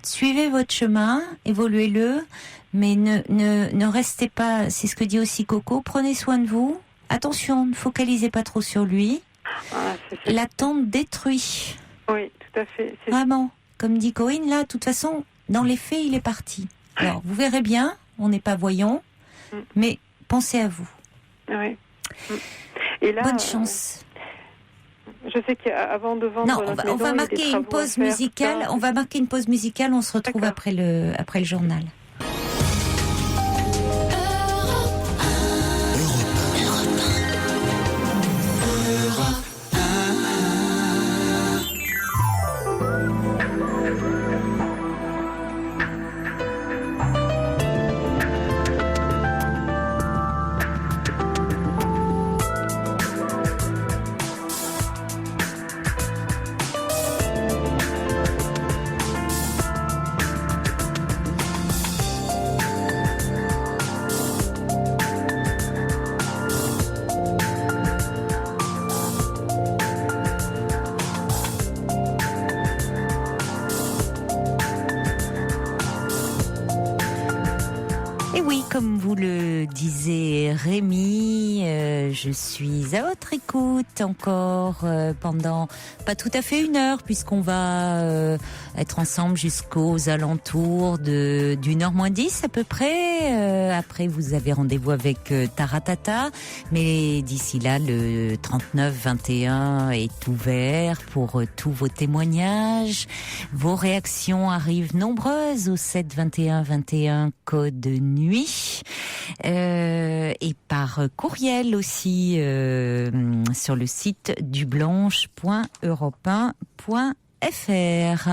suivez votre chemin, évoluez-le, mais ne restez pas, c'est ce que dit aussi Coco, prenez soin de vous. Attention, ne focalisez pas trop sur lui. L'attente détruit. Oui, tout à fait. Vraiment. Comme dit Corinne, là, de toute façon, dans les faits, il est parti. Alors, vous verrez bien, on n'est pas voyant, mais pensez à vous. Oui. Et là, bonne chance. Je sais qu'avant de vendre notre maison, on va marquer une pause musicale. On va marquer une pause musicale. On se retrouve après le journal. Comme vous le disait Rémi, je suis à votre écoute encore pendant pas tout à fait 1 heure, puisqu'on va être ensemble jusqu'aux alentours d'1h moins 10 à peu près. Après, vous avez rendez-vous avec Taratata, mais d'ici là, le 3921 est ouvert pour tous vos témoignages. Vos réactions arrivent nombreuses au 7 21 21 code nuit. par courriel aussi sur le site dublanche.europe1.fr.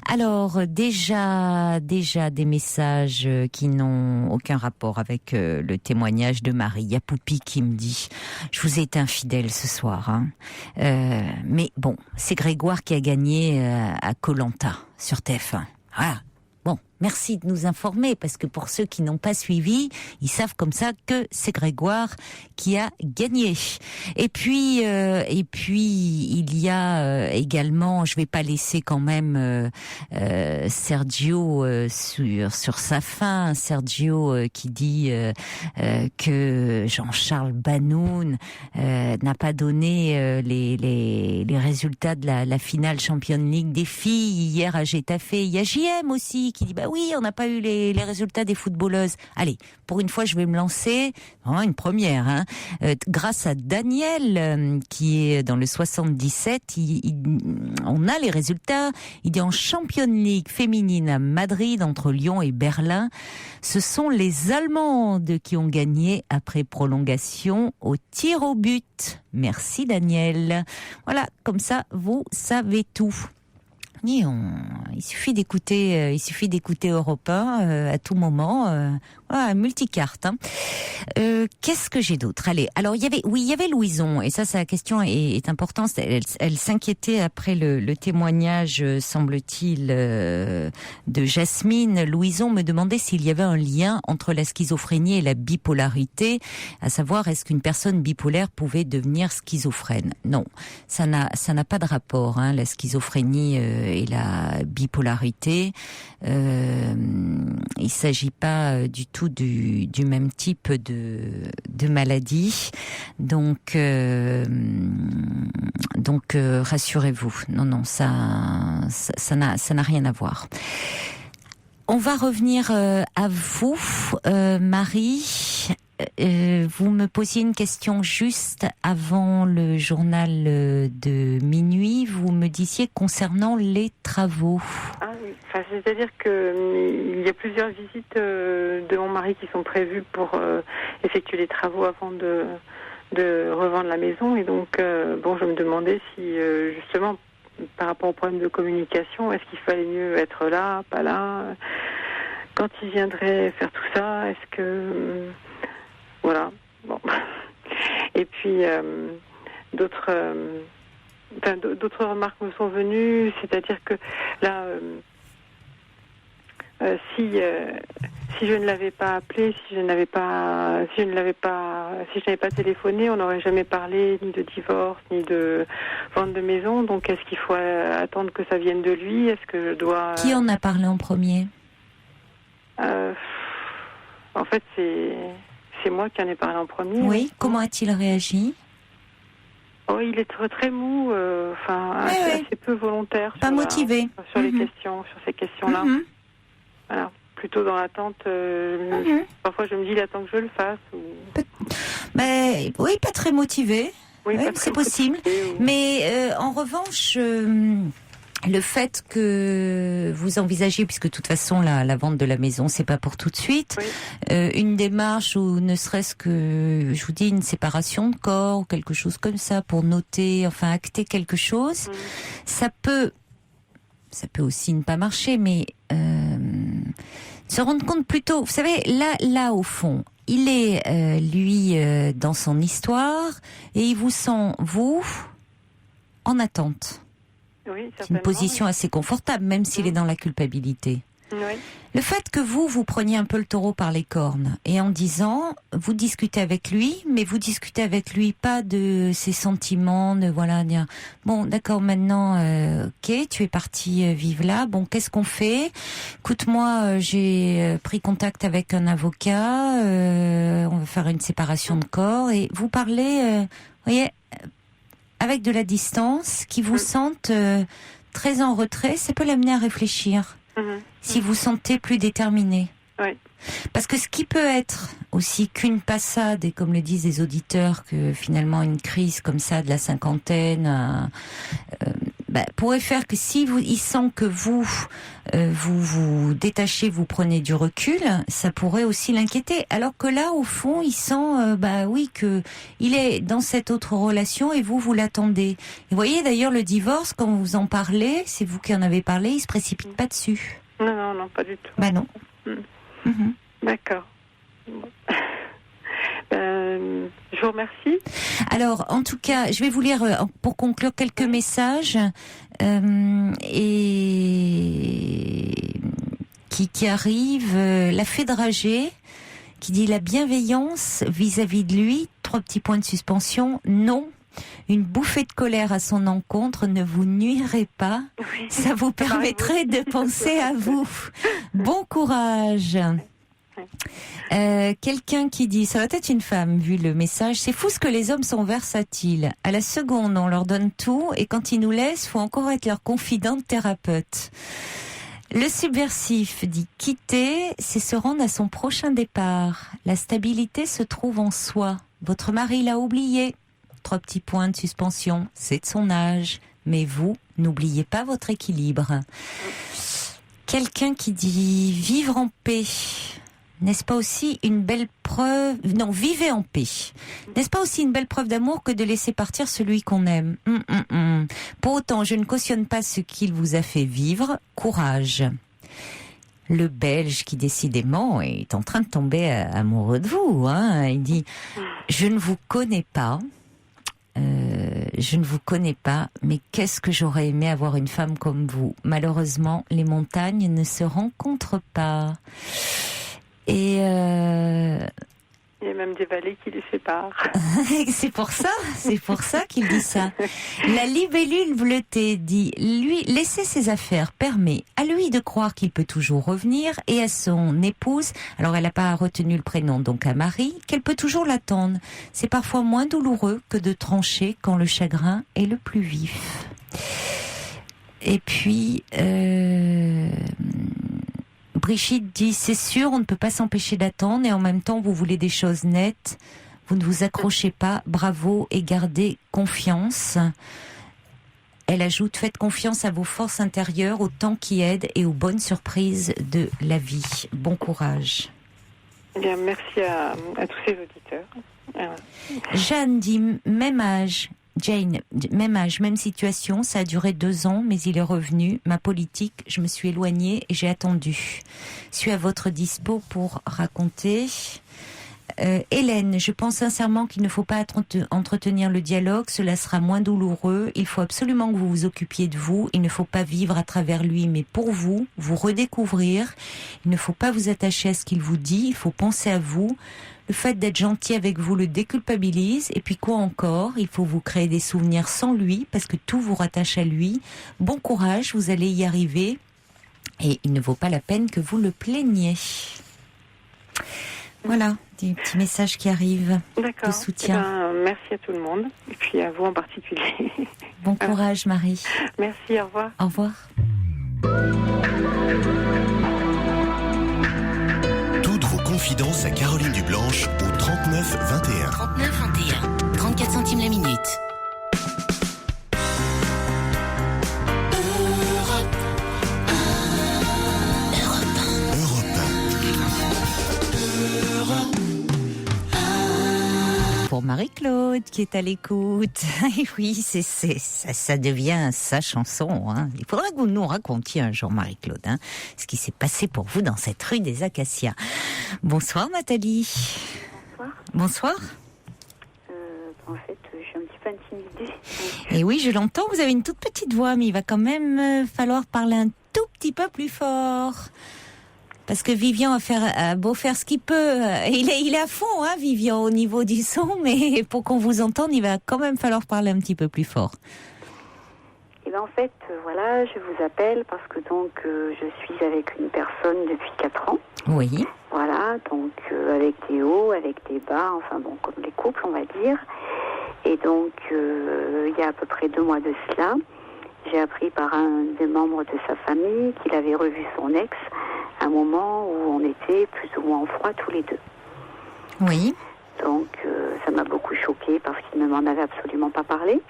Alors déjà des messages qui n'ont aucun rapport avec le témoignage de Marie. Il y a Poupi qui me dit « Je vous ai été infidèle ce soir, hein. Mais bon, c'est Grégoire qui a gagné à Koh-Lanta sur TF1. Voilà. Bon, merci de nous informer, parce que pour ceux qui n'ont pas suivi, ils savent comme ça que c'est Grégoire qui a gagné. Et puis il y a également, je vais pas laisser quand même Sergio sur sa fin. Sergio qui dit que Jean-Charles Banoun n'a pas donné les résultats de la finale Champions League des filles hier à Getafe. Il y a JM aussi qui dit bah oui, on n'a pas eu les résultats des footballeuses. Allez, pour une fois, je vais me lancer. Une première, hein. Grâce à Daniel, qui est dans le 77, on a les résultats. Il dit en Champions League féminine à Madrid, entre Lyon et Berlin, ce sont les Allemandes qui ont gagné après prolongation au tir au but. Merci Daniel. Voilà, comme ça, vous savez tout. Il suffit d'écouter Europe 1 à tout moment. Voilà, multicarte. Hein. Qu'est-ce que j'ai d'autre ? Allez, alors il y avait Louison, et ça sa question est importante. Elle s'inquiétait après le témoignage, semble-t-il, de Jasmine. Louison me demandait s'il y avait un lien entre la schizophrénie et la bipolarité, à savoir est-ce qu'une personne bipolaire pouvait devenir schizophrène. Non, ça n'a pas de rapport, hein, la schizophrénie et la bipolarité. Il s'agit pas du tout du même type de maladie. Donc rassurez-vous. Non, ça n'a rien à voir. On va revenir à vous, Marie. Vous me posiez une question juste avant le journal de minuit. Vous me disiez concernant les travaux. Ah oui, c'est-à-dire qu'il y a plusieurs visites de mon mari qui sont prévues pour effectuer les travaux avant de revendre la maison. Et donc, je me demandais si, justement, par rapport au problème de communication, est-ce qu'il fallait mieux être là, pas là, quand il viendrait faire tout ça, est-ce que... Voilà. Bon. Et puis d'autres remarques me sont venues, c'est-à-dire que là, si je ne l'avais pas appelé, si je n'avais pas téléphoné, on n'aurait jamais parlé ni de divorce ni de vente de maison. Donc est-ce qu'il faut attendre que ça vienne de lui ? Est-ce que je dois... Qui en a parlé en premier ? En fait, c'est moi qui en ai parlé en premier. Oui, comment a-t-il réagi ? Oh, il est très mou, assez peu volontaire. Pas motivé. Sur ces questions-là. Mm-hmm. Voilà, plutôt dans l'attente. Parfois, je me dis, il attend que je le fasse. Mais oui, pas très motivé. Oui, c'est possible. Motivé, Mais en revanche... le fait que vous envisagez, puisque de toute façon la vente de la maison c'est pas pour tout de suite, oui. Une démarche ou ne serait-ce que, je vous dis, une séparation de corps ou quelque chose comme ça pour noter, enfin acter quelque chose, ça peut aussi ne pas marcher, mais se rendre compte plutôt, vous savez, là au fond, il est lui dans son histoire et il vous sent vous en attente. Oui, c'est une position assez confortable, même s'il est dans la culpabilité. Oui. Le fait que vous preniez un peu le taureau par les cornes, et en disant, vous discutez avec lui, mais vous discutez avec lui pas de ses sentiments, de voilà, dire, bon, d'accord, maintenant, ok, tu es parti vivre là, bon, qu'est-ce qu'on fait ? Écoute-moi, j'ai pris contact avec un avocat, on va faire une séparation de corps, et vous parlez, voyez, avec de la distance, qui vous sentent très en retrait, ça peut l'amener à réfléchir. Si vous sentez plus déterminé. Oui. Parce que ce qui peut être aussi qu'une passade, et comme le disent les auditeurs, que finalement une crise comme ça de la cinquantaine, pourrait faire que si il sent que vous vous détachez, vous prenez du recul, ça pourrait aussi l'inquiéter. Alors que là, au fond, il sent, que il est dans cette autre relation et vous l'attendez. Et vous voyez d'ailleurs le divorce, quand vous en parlez, c'est vous qui en avez parlé, il se précipite pas dessus. Non, pas du tout. Non. Mm-hmm. D'accord. Je vous remercie. Alors, en tout cas, je vais vous lire, pour conclure, quelques messages qui arrivent. La fée dragée qui dit la bienveillance vis-à-vis de lui, 3 petits points de suspension, non. Une bouffée de colère à son encontre ne vous nuirait pas. Oui, ça vous permettrait de penser à vous. Bon courage. Quelqu'un qui dit, ça va être une femme vu le message, c'est fou ce que les hommes sont versatiles. À la seconde, on leur donne tout et quand ils nous laissent, faut encore être leur confidente thérapeute. Le subversif dit quitter, c'est se rendre à son prochain départ. La stabilité se trouve en soi. Votre mari l'a oublié. 3 petits points de suspension, c'est de son âge. Mais vous, n'oubliez pas votre équilibre. Quelqu'un qui dit vivre en paix. N'est-ce pas aussi une belle preuve... Non, vivez en paix. N'est-ce pas aussi une belle preuve d'amour que de laisser partir celui qu'on aime? Pour autant, je ne cautionne pas ce qu'il vous a fait vivre. Courage. Le Belge qui décidément est en train de tomber amoureux de vous. Il dit « Je ne vous connais pas. Mais qu'est-ce que j'aurais aimé avoir une femme comme vous. Malheureusement, les montagnes ne se rencontrent pas. » Et il y a même des vallées qui les séparent. c'est pour ça qu'il dit ça. La libellule bleutée dit, lui, laisser ses affaires permet à lui de croire qu'il peut toujours revenir et à son épouse, alors elle n'a pas retenu le prénom, donc à Marie, qu'elle peut toujours l'attendre. C'est parfois moins douloureux que de trancher quand le chagrin est le plus vif. Et puis... Brigitte dit, c'est sûr, on ne peut pas s'empêcher d'attendre et en même temps, vous voulez des choses nettes. Vous ne vous accrochez pas, bravo et gardez confiance. Elle ajoute, faites confiance à vos forces intérieures, au temps qui aide et aux bonnes surprises de la vie. Bon courage. Bien, merci à tous ces auditeurs. Jeanne dit, même âge. Jane, même âge, même situation, ça a duré 2 ans, mais il est revenu. Ma politique, je me suis éloignée et j'ai attendu. Je suis à votre dispo pour raconter. Hélène, je pense sincèrement qu'il ne faut pas entretenir le dialogue, cela sera moins douloureux. Il faut absolument que vous vous occupiez de vous. Il ne faut pas vivre à travers lui, mais pour vous redécouvrir. Il ne faut pas vous attacher à ce qu'il vous dit, il faut penser à vous. Le fait d'être gentil avec vous le déculpabilise. Et puis quoi encore? Il faut vous créer des souvenirs sans lui, parce que tout vous rattache à lui. Bon courage, vous allez y arriver. Et il ne vaut pas la peine que vous le plaigniez. Voilà, des petits messages qui arrivent de soutien. Merci à tout le monde, et puis à vous en particulier. Bon courage, Marie. Merci, au revoir. Au revoir. Toutes vos confidences à Caroline Dublanche au 39 21. 39 21. 34 centimes la minute. Pour Marie-Claude qui est à l'écoute. Et oui, ça devient sa chanson. Il faudra que vous nous racontiez un jour, Marie-Claude, ce qui s'est passé pour vous dans cette rue des Acacias. Bonsoir Nathalie. Bonsoir. Bonsoir. En fait, je suis un petit peu intimidée. Et oui, je l'entends, vous avez une toute petite voix, mais il va quand même falloir parler un tout petit peu plus fort. Parce que Vivian a beau faire ce qu'il peut, il est à fond, Vivian, au niveau du son, mais pour qu'on vous entende, il va quand même falloir parler un petit peu plus fort. Et bien en fait, voilà, je vous appelle parce que donc je suis avec une personne depuis 4 ans. Oui. Voilà, donc avec des hauts, avec des bas, enfin bon, comme les couples, on va dire. Et donc, il y a à peu près 2 mois de cela, j'ai appris par un des membres de sa famille qu'il avait revu son ex à un moment où on était plus ou moins en froid tous les deux. Oui. Donc, ça m'a beaucoup choquée parce qu'il ne m'en avait absolument pas parlé.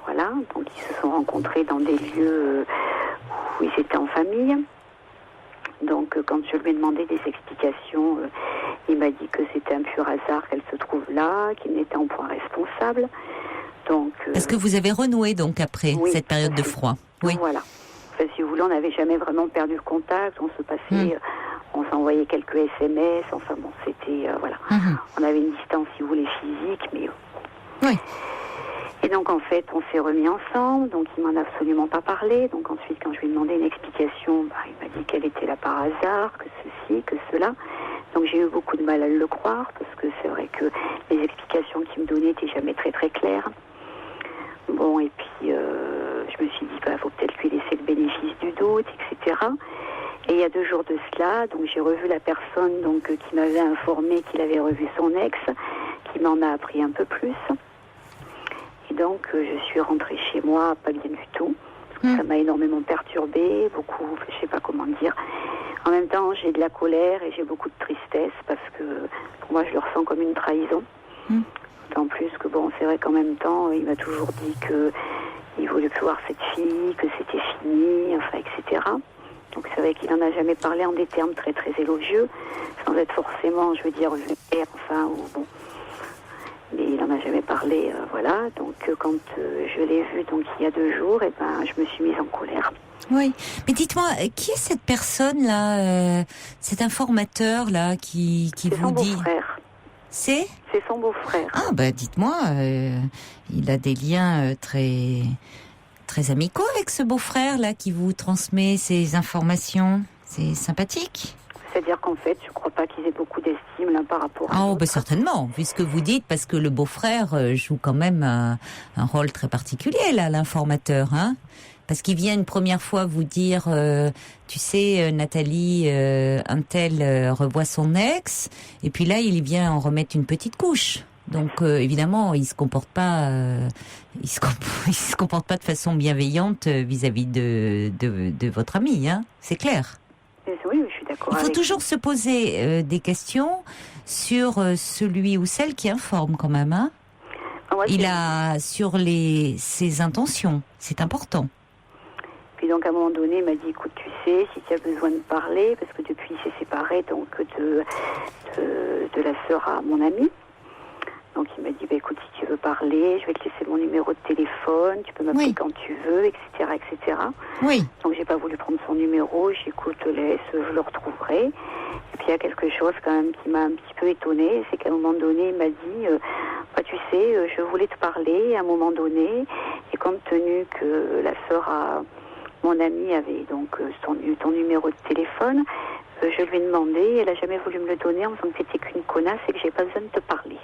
Voilà, donc ils se sont rencontrés dans des lieux où ils étaient en famille. Donc quand je lui ai demandé des explications, il m'a dit que c'était un pur hasard qu'elle se trouve là, qu'il n'était en point responsable. Donc, Parce que vous avez renoué donc après cette période de froid. Oui. Voilà. Enfin, si vous voulez, on n'avait jamais vraiment perdu le contact. On se passait, on s'envoyait quelques SMS. Enfin bon, c'était voilà. On avait une distance, si vous voulez, physique, mais oui. Et donc en fait, on s'est remis ensemble. Donc il m'en a absolument pas parlé. Donc ensuite, quand je lui ai demandé une explication, il m'a dit qu'elle était là par hasard, que ceci, que cela. Donc j'ai eu beaucoup de mal à le croire parce que c'est vrai que les explications qu'il me donnait n'étaient jamais très très claires. Bon, et puis je me suis dit, faut peut-être lui laisser le bénéfice du doute, etc. Et il y a 2 jours de cela, donc j'ai revu la personne donc qui m'avait informé qu'il avait revu son ex, qui m'en a appris un peu plus. Et donc je suis rentrée chez moi, pas bien du tout. Ça m'a énormément perturbée, beaucoup, je sais pas comment dire. En même temps, j'ai de la colère et j'ai beaucoup de tristesse parce que pour moi, je le ressens comme une trahison. D'autant plus que bon, c'est vrai qu'en même temps, il m'a toujours dit que il voulait plus voir cette fille, que c'était fini, enfin, etc. Donc c'est vrai qu'il n'en a jamais parlé en des termes très très élogieux, sans être forcément, je veux dire, vulgaire, enfin, ou bon. Mais il n'en a jamais parlé, voilà. Donc quand je l'ai vu donc il y a 2 jours, et je me suis mise en colère. Oui, mais dites-moi, qui est cette personne-là, cet informateur-là qui vous dit... C'est son beau-frère. C'est son beau-frère. Ah, dites-moi, il a des liens très, très amicaux avec ce beau-frère-là qui vous transmet ces informations. C'est sympathique. C'est-à-dire qu'en fait, je ne crois pas qu'ils aient beaucoup d'estime là par rapport à... Certainement, vu ce que vous dites, parce que le beau-frère joue quand même un rôle très particulier, là, l'informateur, hein. Parce qu'il vient une première fois vous dire, tu sais, Nathalie, un tel revoit son ex, et puis là, il vient en remettre une petite couche. Donc, évidemment, il se comporte pas, il se comporte pas de façon bienveillante vis-à-vis de votre ami, hein. C'est clair. Oui, je suis d'accord. Il faut toujours se poser des questions sur celui ou celle qui informe, quand même, hein. Il a sur ses intentions, c'est important. Puis donc à un moment donné, il m'a dit, écoute, tu sais, si tu as besoin de parler, parce que depuis il s'est séparé donc de la sœur à mon ami. Donc il m'a dit, écoute, si tu veux parler, je vais te laisser mon numéro de téléphone, tu peux m'appeler quand tu veux, etc., etc. Oui. Donc j'ai pas voulu prendre son numéro, j'ai dit, écoute, laisse, je le retrouverai. Et puis il y a quelque chose quand même qui m'a un petit peu étonnée, c'est qu'à un moment donné, il m'a dit, tu sais, je voulais te parler à un moment donné, et compte tenu que la sœur à mon ami avait donc ton numéro de téléphone, je lui ai demandé, elle a jamais voulu me le donner en disant que c'était qu'une connasse et que j'ai pas besoin de te parler.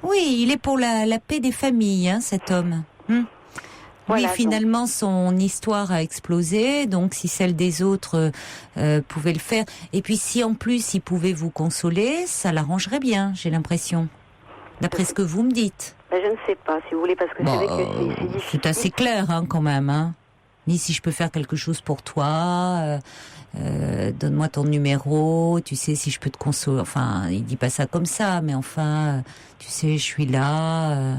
Oui, il est pour la paix des familles, hein, cet homme. Voilà, lui, finalement, donc, son histoire a explosé, donc si celle des autres pouvait le faire, et puis si en plus il pouvait vous consoler, ça l'arrangerait bien, j'ai l'impression, d'après ce que vous me dites. Je ne sais pas, si vous voulez, parce que c'est vrai que c'est difficile. C'est assez clair, hein, quand même, hein. Ni si je peux faire quelque chose pour toi, donne-moi ton numéro, tu sais, si je peux te consoler. Enfin, il dit pas ça comme ça, mais enfin, tu sais, je suis là.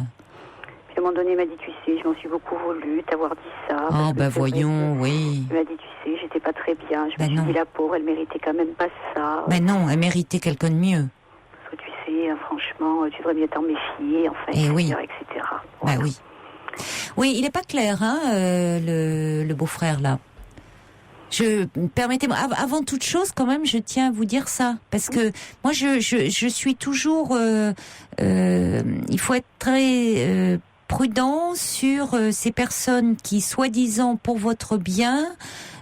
Puis à un moment donné, il m'a dit, tu sais, je m'en suis beaucoup voulu, t'avoir dit ça. Voyons, oui. Il m'a dit, tu sais, j'étais pas très bien. Je me suis dit, la pauvre, elle méritait quand même pas ça. Ben non, elle méritait quelqu'un de mieux. Parce que tu sais, franchement, tu devrais bien t'en méfier, enfin, etc., etc. Voilà. Ben oui. Oui, il n'est pas clair, hein, le beau-frère, là. Permettez-moi, avant toute chose, quand même, je tiens à vous dire ça. Parce que moi, je suis toujours... il faut être très prudent sur ces personnes qui, soi-disant, pour votre bien...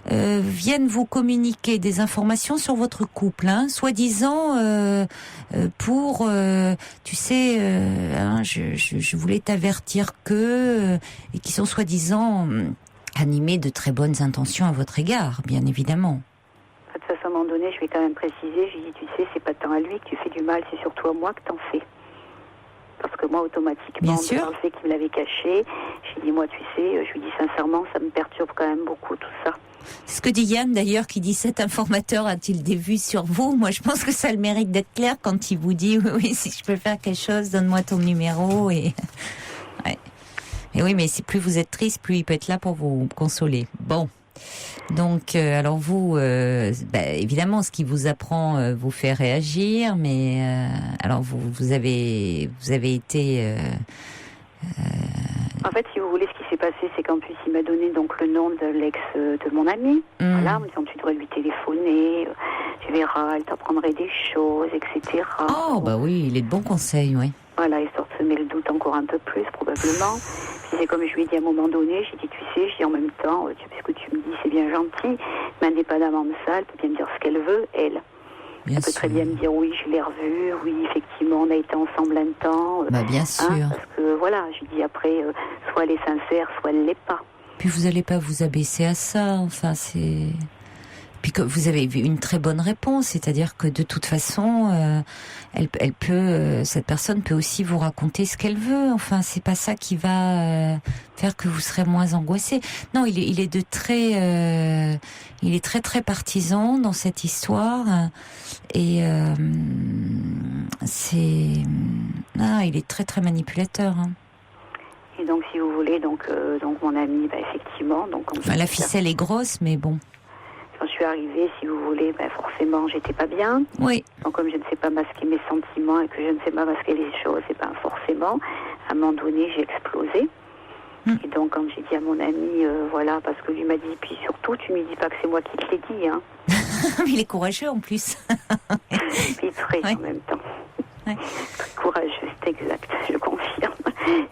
viennent vous communiquer des informations sur votre couple, hein, soi-disant pour, tu sais, je voulais t'avertir que, et qui sont soi-disant animés de très bonnes intentions à votre égard, bien évidemment. De toute façon, à un moment donné, je vais quand même préciser, je lui dis, tu sais, c'est pas tant à lui que tu fais du mal, c'est surtout à moi que t'en fais. Parce que moi, automatiquement, dans le fait qu'il me l'avait caché, j'ai dit, moi, tu sais, je lui dis sincèrement, ça me perturbe quand même beaucoup, tout ça. C'est ce que dit Yann, d'ailleurs, qui dit, cet informateur a-t-il des vues sur vous? Moi, je pense que ça a le mérite d'être clair quand il vous dit, oui, si je peux faire quelque chose, donne-moi ton numéro, et... Ouais. Et oui, mais plus vous êtes triste, plus il peut être là pour vous consoler. Bon. Donc, alors vous, évidemment, ce qui vous apprend vous fait réagir, mais alors vous avez été. En fait, si vous voulez, ce qui s'est passé, c'est qu'en plus, il m'a donné donc le nom de l'ex de mon ami. Voilà, en me disant tu devrais lui téléphoner, tu verras, elle t'apprendrait des choses, etc. Oh, bah oui, il est de bons conseils, oui. Voilà, histoire de semer le doute encore un peu plus, probablement. Puis c'est comme je lui ai dit à un moment donné, j'ai dit, tu sais, je dis en même temps, ce que tu me dis, c'est bien gentil, mais indépendamment de ça, elle peut bien me dire ce qu'elle veut, elle. Bien Elle peut sûr. très bien me dire, oui, je l'ai revu, oui, effectivement, on a été ensemble un temps. Bah, bien sûr. Parce que, voilà, je dis après, soit elle est sincère, soit elle l'est pas. Puis vous n'allez pas vous abaisser à ça, enfin c'est... Puis que vous avez eu une très bonne réponse, c'est-à-dire que de toute façon, elle peut, cette personne peut aussi vous raconter ce qu'elle veut. Enfin, c'est pas ça qui va faire que vous serez moins angoissé. Non, il est très très partisan dans cette histoire et il est très très manipulateur. Hein. Et donc, si vous voulez, donc mon ami, effectivement, La ficelle est grosse, mais bon. Quand je suis arrivée, si vous voulez, forcément, j'étais pas bien. Oui. Donc, comme je ne sais pas masquer mes sentiments et que je ne sais pas masquer les choses, et forcément, à un moment donné, j'ai explosé. Et donc, quand j'ai dit à mon ami, voilà, parce que lui m'a dit, puis surtout, tu ne lui dis pas que c'est moi qui te l'ai dit, hein. Il est courageux en plus. Puis très en même temps. Ouais. Très courageux, c'est exact, je confirme.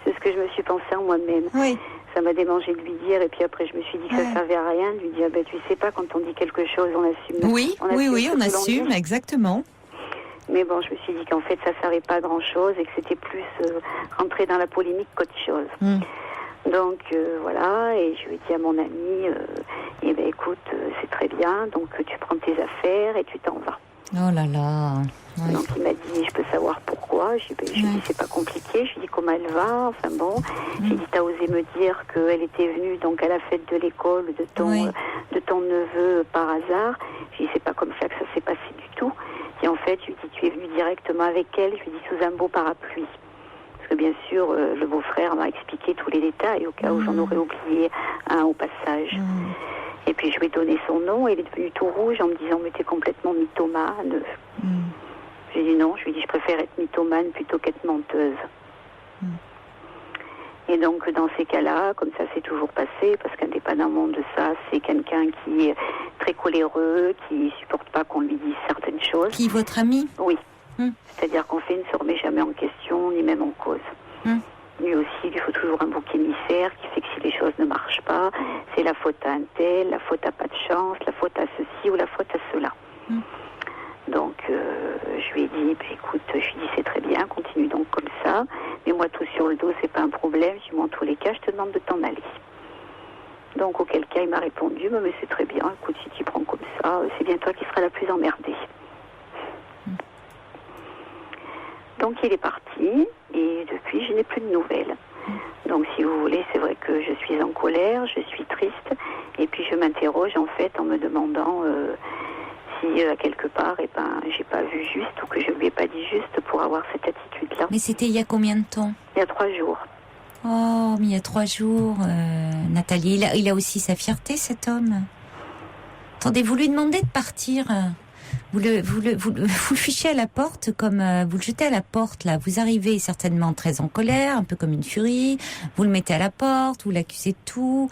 C'est ce que je me suis pensé en moi-même. Oui. Ça m'a démangé de lui dire, et puis après je me suis dit que ça servait à rien, de lui dire, tu sais pas, quand on dit quelque chose, on assume. Oui, on assume, exactement. Mais bon, je me suis dit qu'en fait, ça servait pas à grand-chose, et que c'était plus rentrer dans la polémique qu'autre chose. Donc voilà, et je lui ai dit à mon ami, écoute, c'est très bien, donc tu prends tes affaires et tu t'en vas. Oh là là. Ouais. Donc il m'a dit, je peux savoir pourquoi. Je lui ai dit, c'est pas compliqué. Je lui ai dit comment elle va. Enfin bon, j'ai dit, t'as osé me dire qu'elle était venue donc à la fête de l'école de ton neveu par hasard. Je lui ai dit, c'est pas comme ça que ça s'est passé du tout. Et en fait, je lui ai dit, tu es venue directement avec elle. Je lui ai dit, sous un beau parapluie. Parce que bien sûr, le beau-frère m'a expliqué tous les détails au cas où j'en aurais oublié un au passage. Et puis je lui ai donné son nom et il est devenu tout rouge en me disant, mais t'es complètement mythomane. J'ai dit non, je lui ai dit, je préfère être mythomane plutôt qu'être menteuse. Et donc dans ces cas-là, comme ça s'est toujours passé, parce qu'indépendamment de ça, c'est quelqu'un qui est très coléreux, qui supporte pas qu'on lui dise certaines choses. Qui, votre ami? Oui. C'est-à-dire qu'en fait, il ne se remet jamais en question, ni même en cause. Lui aussi, il faut toujours un bouc émissaire qui fait que si les choses ne marchent pas, c'est la faute à un tel, la faute à pas de chance, la faute à ceci ou la faute à cela. Donc, je lui ai dit, écoute, je lui ai dit, c'est très bien, continue donc comme ça, mais moi, tout sur le dos, c'est pas un problème, je lui ai dit, moi, en tous les cas, je te demande de t'en aller. Donc, auquel cas, il m'a répondu, mais c'est très bien, écoute, si tu prends comme ça, c'est bien toi qui seras la plus emmerdée. Donc il est parti et depuis je n'ai plus de nouvelles. Donc si vous voulez, c'est vrai que je suis en colère, je suis triste et puis je m'interroge en fait en me demandant si à quelque part j'ai pas vu juste ou que je lui ai pas dit juste pour avoir cette attitude-là. Mais c'était il y a combien de temps? Il y a 3 jours. Oh, mais il y a 3 jours, Nathalie, il a aussi sa fierté cet homme. Attendez, vous lui demandez de partir. Vous le fichez à la porte comme vous le jetez à la porte là. Vous arrivez certainement très en colère, un peu comme une furie. Vous le mettez à la porte, vous l'accusez de tout,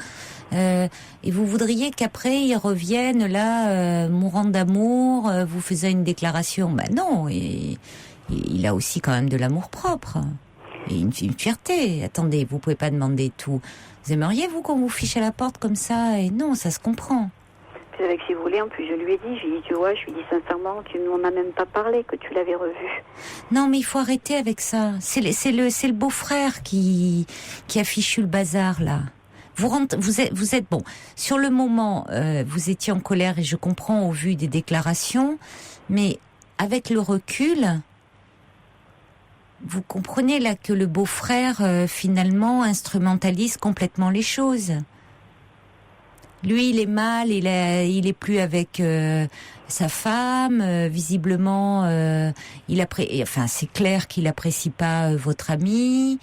et vous voudriez qu'après il revienne là, mourant d'amour, vous faisant une déclaration. Ben non, et il a aussi quand même de l'amour propre et une fierté. Attendez, vous pouvez pas demander tout. Vous aimeriez vous qu'on vous fiche à la porte comme ça? Et non, ça se comprend. Avec, si vous voulez, en plus je lui ai dit, tu vois, je lui ai dit sincèrement, tu ne m'en as même pas parlé, que tu l'avais revu. Non, mais il faut arrêter avec ça. C'est le beau-frère qui a fichu le bazar là. Vous êtes bon. Sur le moment, vous étiez en colère et je comprends au vu des déclarations, mais avec le recul, vous comprenez là que le beau-frère finalement instrumentalise complètement les choses. Lui, il est mal, il est plus avec sa femme. Visiblement, c'est clair qu'il apprécie pas votre ami.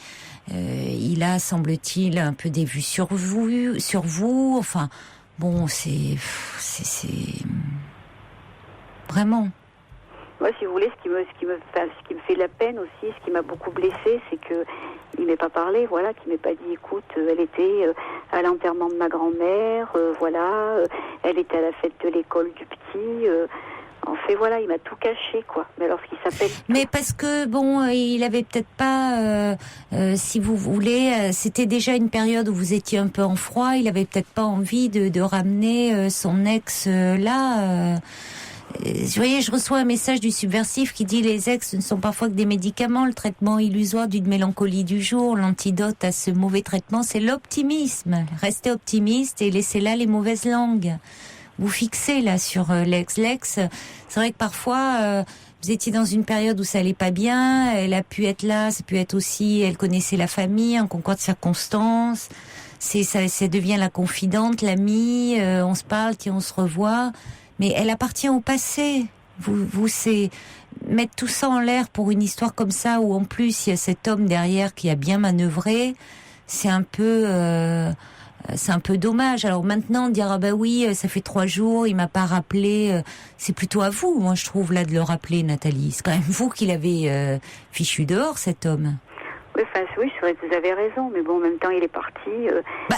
Il a, semble-t-il, un peu des vues sur vous. Enfin, bon, c'est vraiment. Moi, si vous voulez, ce qui me fait la peine aussi, ce qui m'a beaucoup blessée, c'est que il m'ait pas parlé, voilà, qu'il m'ait pas dit, écoute, elle était à l'enterrement de ma grand-mère, elle était à la fête de l'école du petit. En fait, voilà, il m'a tout caché, quoi. Mais alors, ce qui s'appelle... Mais parce que, bon, il avait peut-être pas, si vous voulez, c'était déjà une période où vous étiez un peu en froid, il avait peut-être pas envie de ramener son ex là... Vous voyez, je reçois un message du subversif qui dit les ex ne sont parfois que des médicaments, le traitement illusoire d'une mélancolie du jour, l'antidote à ce mauvais traitement, c'est l'optimisme. Restez optimiste et laissez là les mauvaises langues. Vous fixez là sur l'ex. L'ex, c'est vrai que parfois vous étiez dans une période où ça allait pas bien, elle a pu être là, ça peut être aussi, elle connaissait la famille, un concours de circonstances, ça devient la confidente, l'amie, on se parle, tiens, on se revoit. Mais elle appartient au passé. Vous c'est mettre tout ça en l'air pour une histoire comme ça où en plus il y a cet homme derrière qui a bien manœuvré. C'est un peu dommage. Alors maintenant dire ah bah oui ça fait 3 jours il m'a pas rappelé. C'est plutôt à vous, moi je trouve là de le rappeler, Nathalie. C'est quand même vous qui l'avez fichu dehors cet homme. Oui, c'est vrai que vous avez raison, mais bon, en même temps, il est parti.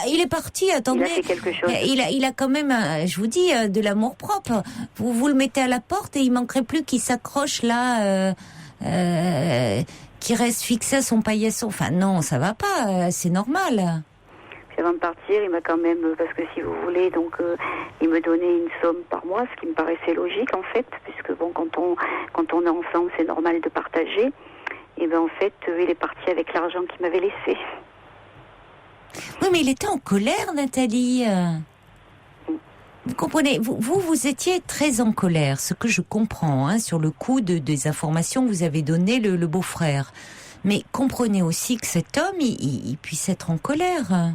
Il est parti, attendez. Il a fait quelque chose. Il a quand même, je vous dis, de l'amour propre. Vous le mettez à la porte et il manquerait plus qu'il s'accroche là, qu'il reste fixé à son paillasson. Enfin, non, ça va pas, c'est normal. Puis avant de partir, il m'a quand même, parce que si vous voulez, donc, il me donnait une somme par mois, ce qui me paraissait logique, en fait, puisque bon, quand on est ensemble, c'est normal de partager. Et ben en fait, il est parti avec l'argent qu'il m'avait laissé. Oui, mais il était en colère, Nathalie. Vous comprenez, vous étiez très en colère, ce que je comprends, sur le coup des informations que vous avez données le beau-frère. Mais comprenez aussi que cet homme, il puisse être en colère.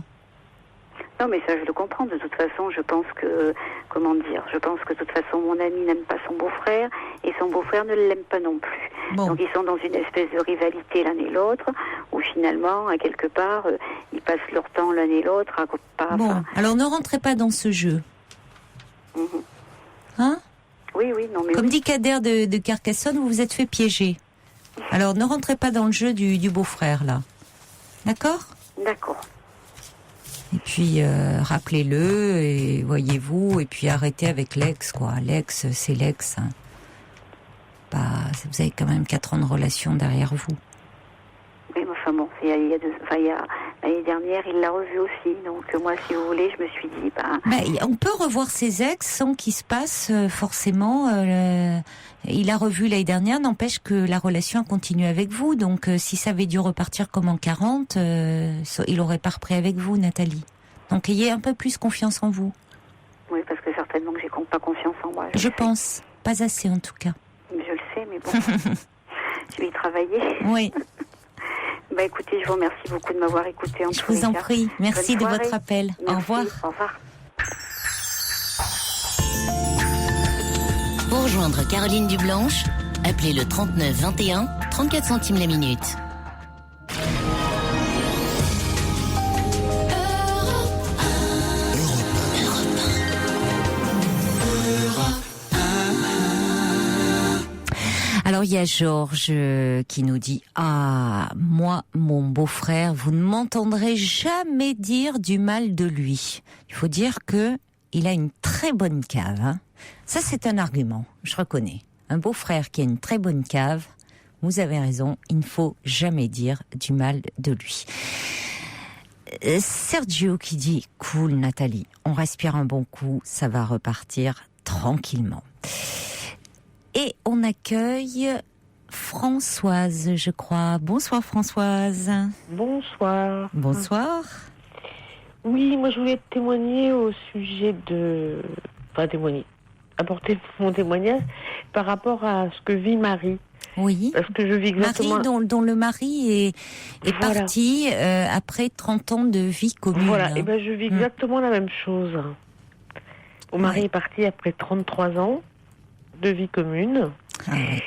Non, mais ça, je le comprends. De toute façon, je pense que de toute façon, mon ami n'aime pas son beau-frère et son beau-frère ne l'aime pas non plus. Bon. Donc, ils sont dans une espèce de rivalité l'un et l'autre, où finalement, à quelque part, ils passent leur temps l'un et l'autre à pas. Bon, alors ne rentrez pas dans ce jeu. Hein ? Oui, non, mais. Comme dit Kader de Carcassonne, vous vous êtes fait piéger. Alors, ne rentrez pas dans le jeu du beau-frère, là. D'accord ? D'accord. Et puis rappelez-le et voyez-vous et puis arrêtez avec l'ex quoi. L'ex c'est l'ex. Vous avez quand même 4 ans de relation derrière vous. Oui, mais enfin bon, l'année dernière il l'a revu aussi. Donc moi si vous voulez je me suis dit on peut revoir ses ex sans qu'il se passe forcément. Il a revu l'année dernière, n'empêche que la relation a continué avec vous. Donc, si ça avait dû repartir comme en 40, il aurait pas repris avec vous, Nathalie. Donc, ayez un peu plus confiance en vous. Oui, parce que certainement que j'ai pas confiance en moi. Je pense. Pas assez, en tout cas. Je le sais, mais bon. Je vais y travailler. Oui. Écoutez, je vous remercie beaucoup de m'avoir écouté. Je vous en prie. Merci de votre appel. Merci. Au revoir. Au revoir. Pour rejoindre Caroline Dublanche, appelez le 39 21, 34 centimes la minute. Alors il y a Georges qui nous dit « Ah, moi, mon beau-frère, vous ne m'entendrez jamais dire du mal de lui. Il faut dire que il a une très bonne cave. Hein. Ça, c'est un argument, je reconnais. Un beau-frère qui a une très bonne cave, vous avez raison, il ne faut jamais dire du mal de lui. » Sergio qui dit « Cool, Nathalie, on respire un bon coup, ça va repartir tranquillement. » Et on accueille Françoise, je crois. Bonsoir Françoise. Bonsoir. Bonsoir. Oui, moi je voulais témoigner au sujet de... Enfin témoigner. Apporter mon témoignage par rapport à ce que vit Marie. Oui. Parce que je vis exactement... Marie dont le mari est parti après 30 ans de vie commune. Voilà, et je vis exactement la même chose. Mon mari est parti après 33 ans de vie commune. Ah, oui.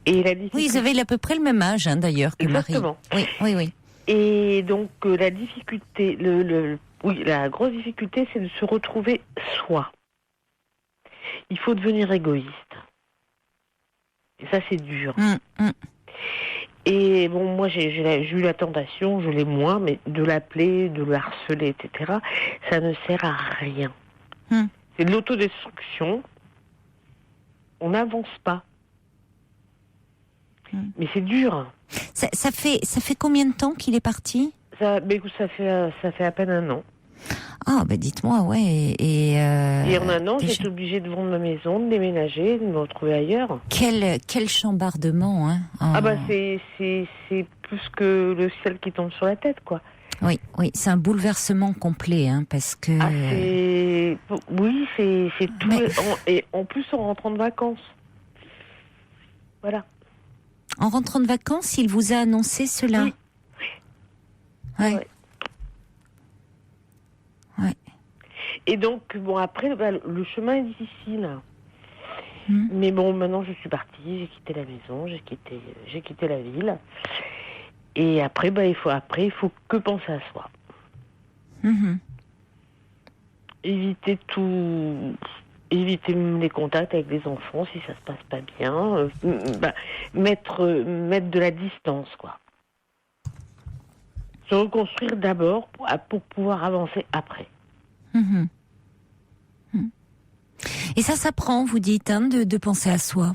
Et la difficulté... Oui, ils avaient à peu près le même âge, hein, d'ailleurs, que Exactement. Marie. Oui. Et donc, la difficulté, la grosse difficulté, c'est de se retrouver soi. Il faut devenir égoïste. Et ça, c'est dur. Et bon, moi, j'ai eu la tentation, je l'ai moins, mais de l'appeler, de le harceler, etc., ça ne sert à rien. C'est de l'autodestruction. On n'avance pas. Mais c'est dur. Ça fait combien de temps qu'il est parti ? Ça fait à peine un an. Ah, dites-moi, ouais. Et en un an, j'ai été obligée de vendre ma maison, de déménager, de me retrouver ailleurs. Quel chambardement, hein. C'est plus que le ciel qui tombe sur la tête, quoi. Oui, c'est un bouleversement complet, hein, parce que... c'est tout. Mais... Et en plus, en rentrant de vacances. Voilà. En rentrant de vacances, il vous a annoncé cela ? Oui. Ouais. Et donc, après, le chemin est difficile. Mais bon, maintenant, je suis partie, j'ai quitté la maison, j'ai quitté la ville. Et après, il faut que penser à soi. Éviter les contacts avec les enfants si ça se passe pas bien. Mettre de la distance, quoi. Se reconstruire d'abord pour pouvoir avancer après. Et ça s'apprend, vous dites, hein, de penser à soi.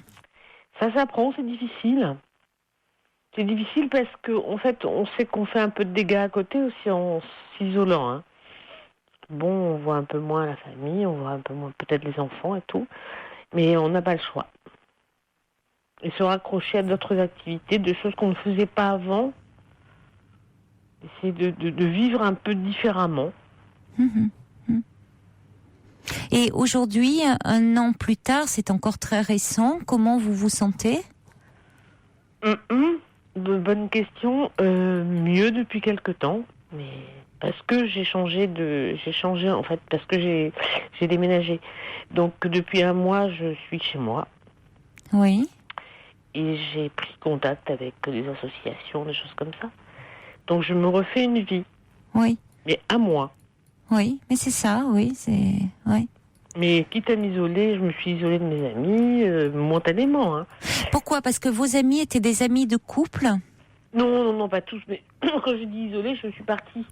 Ça s'apprend, c'est difficile. C'est difficile parce qu'en fait, on sait qu'on fait un peu de dégâts à côté aussi en s'isolant. Hein. Bon, on voit un peu moins la famille, on voit un peu moins peut-être les enfants et tout, mais on n'a pas le choix. Et se raccrocher à d'autres activités, de choses qu'on ne faisait pas avant, essayer de vivre un peu différemment. Et aujourd'hui, un an plus tard, c'est encore très récent, comment vous vous sentez ? Bonne question. Mieux depuis quelque temps, mais parce que j'ai changé en fait, parce que j'ai déménagé. Donc depuis un mois, je suis chez moi. Oui. Et j'ai pris contact avec des associations, des choses comme ça. Donc je me refais une vie. Oui. Mais à moi. Oui, mais c'est ça, oui, c'est... Oui. Mais quitte à m'isoler, je me suis isolée de mes amis, momentanément. Hein. Pourquoi ? Parce que vos amis étaient des amis de couple ? Non, pas tous. Mais quand je dis isolée, je suis partie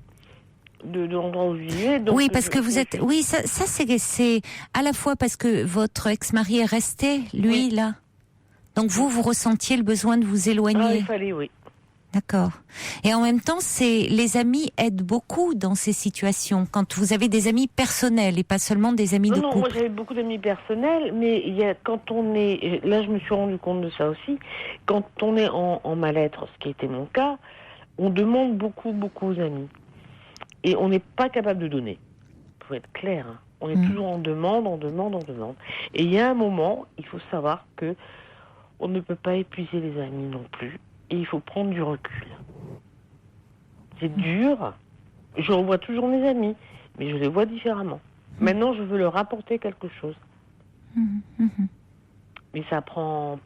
de l'endroit où je vivais. Donc oui, parce que vous êtes... Oui, ça c'est à la fois parce que votre ex-mari est resté, lui, là. Donc vous ressentiez le besoin de vous éloigner. Ah, il fallait, oui. D'accord. Et en même temps, les amis aident beaucoup dans ces situations. Quand vous avez des amis personnels et pas seulement des amis de couple. Non, moi j'avais beaucoup d'amis personnels, mais quand on est, là je me suis rendu compte de ça aussi, quand on est en mal-être, ce qui était mon cas, on demande beaucoup aux amis. Et on n'est pas capable de donner. Faut être clair. Hein. On est toujours en demande. Et il y a un moment, il faut savoir que on ne peut pas épuiser les amis non plus. Et il faut prendre du recul. C'est dur. Je revois toujours mes amis, mais je les vois différemment. Maintenant, je veux leur apporter quelque chose. Mais ça prend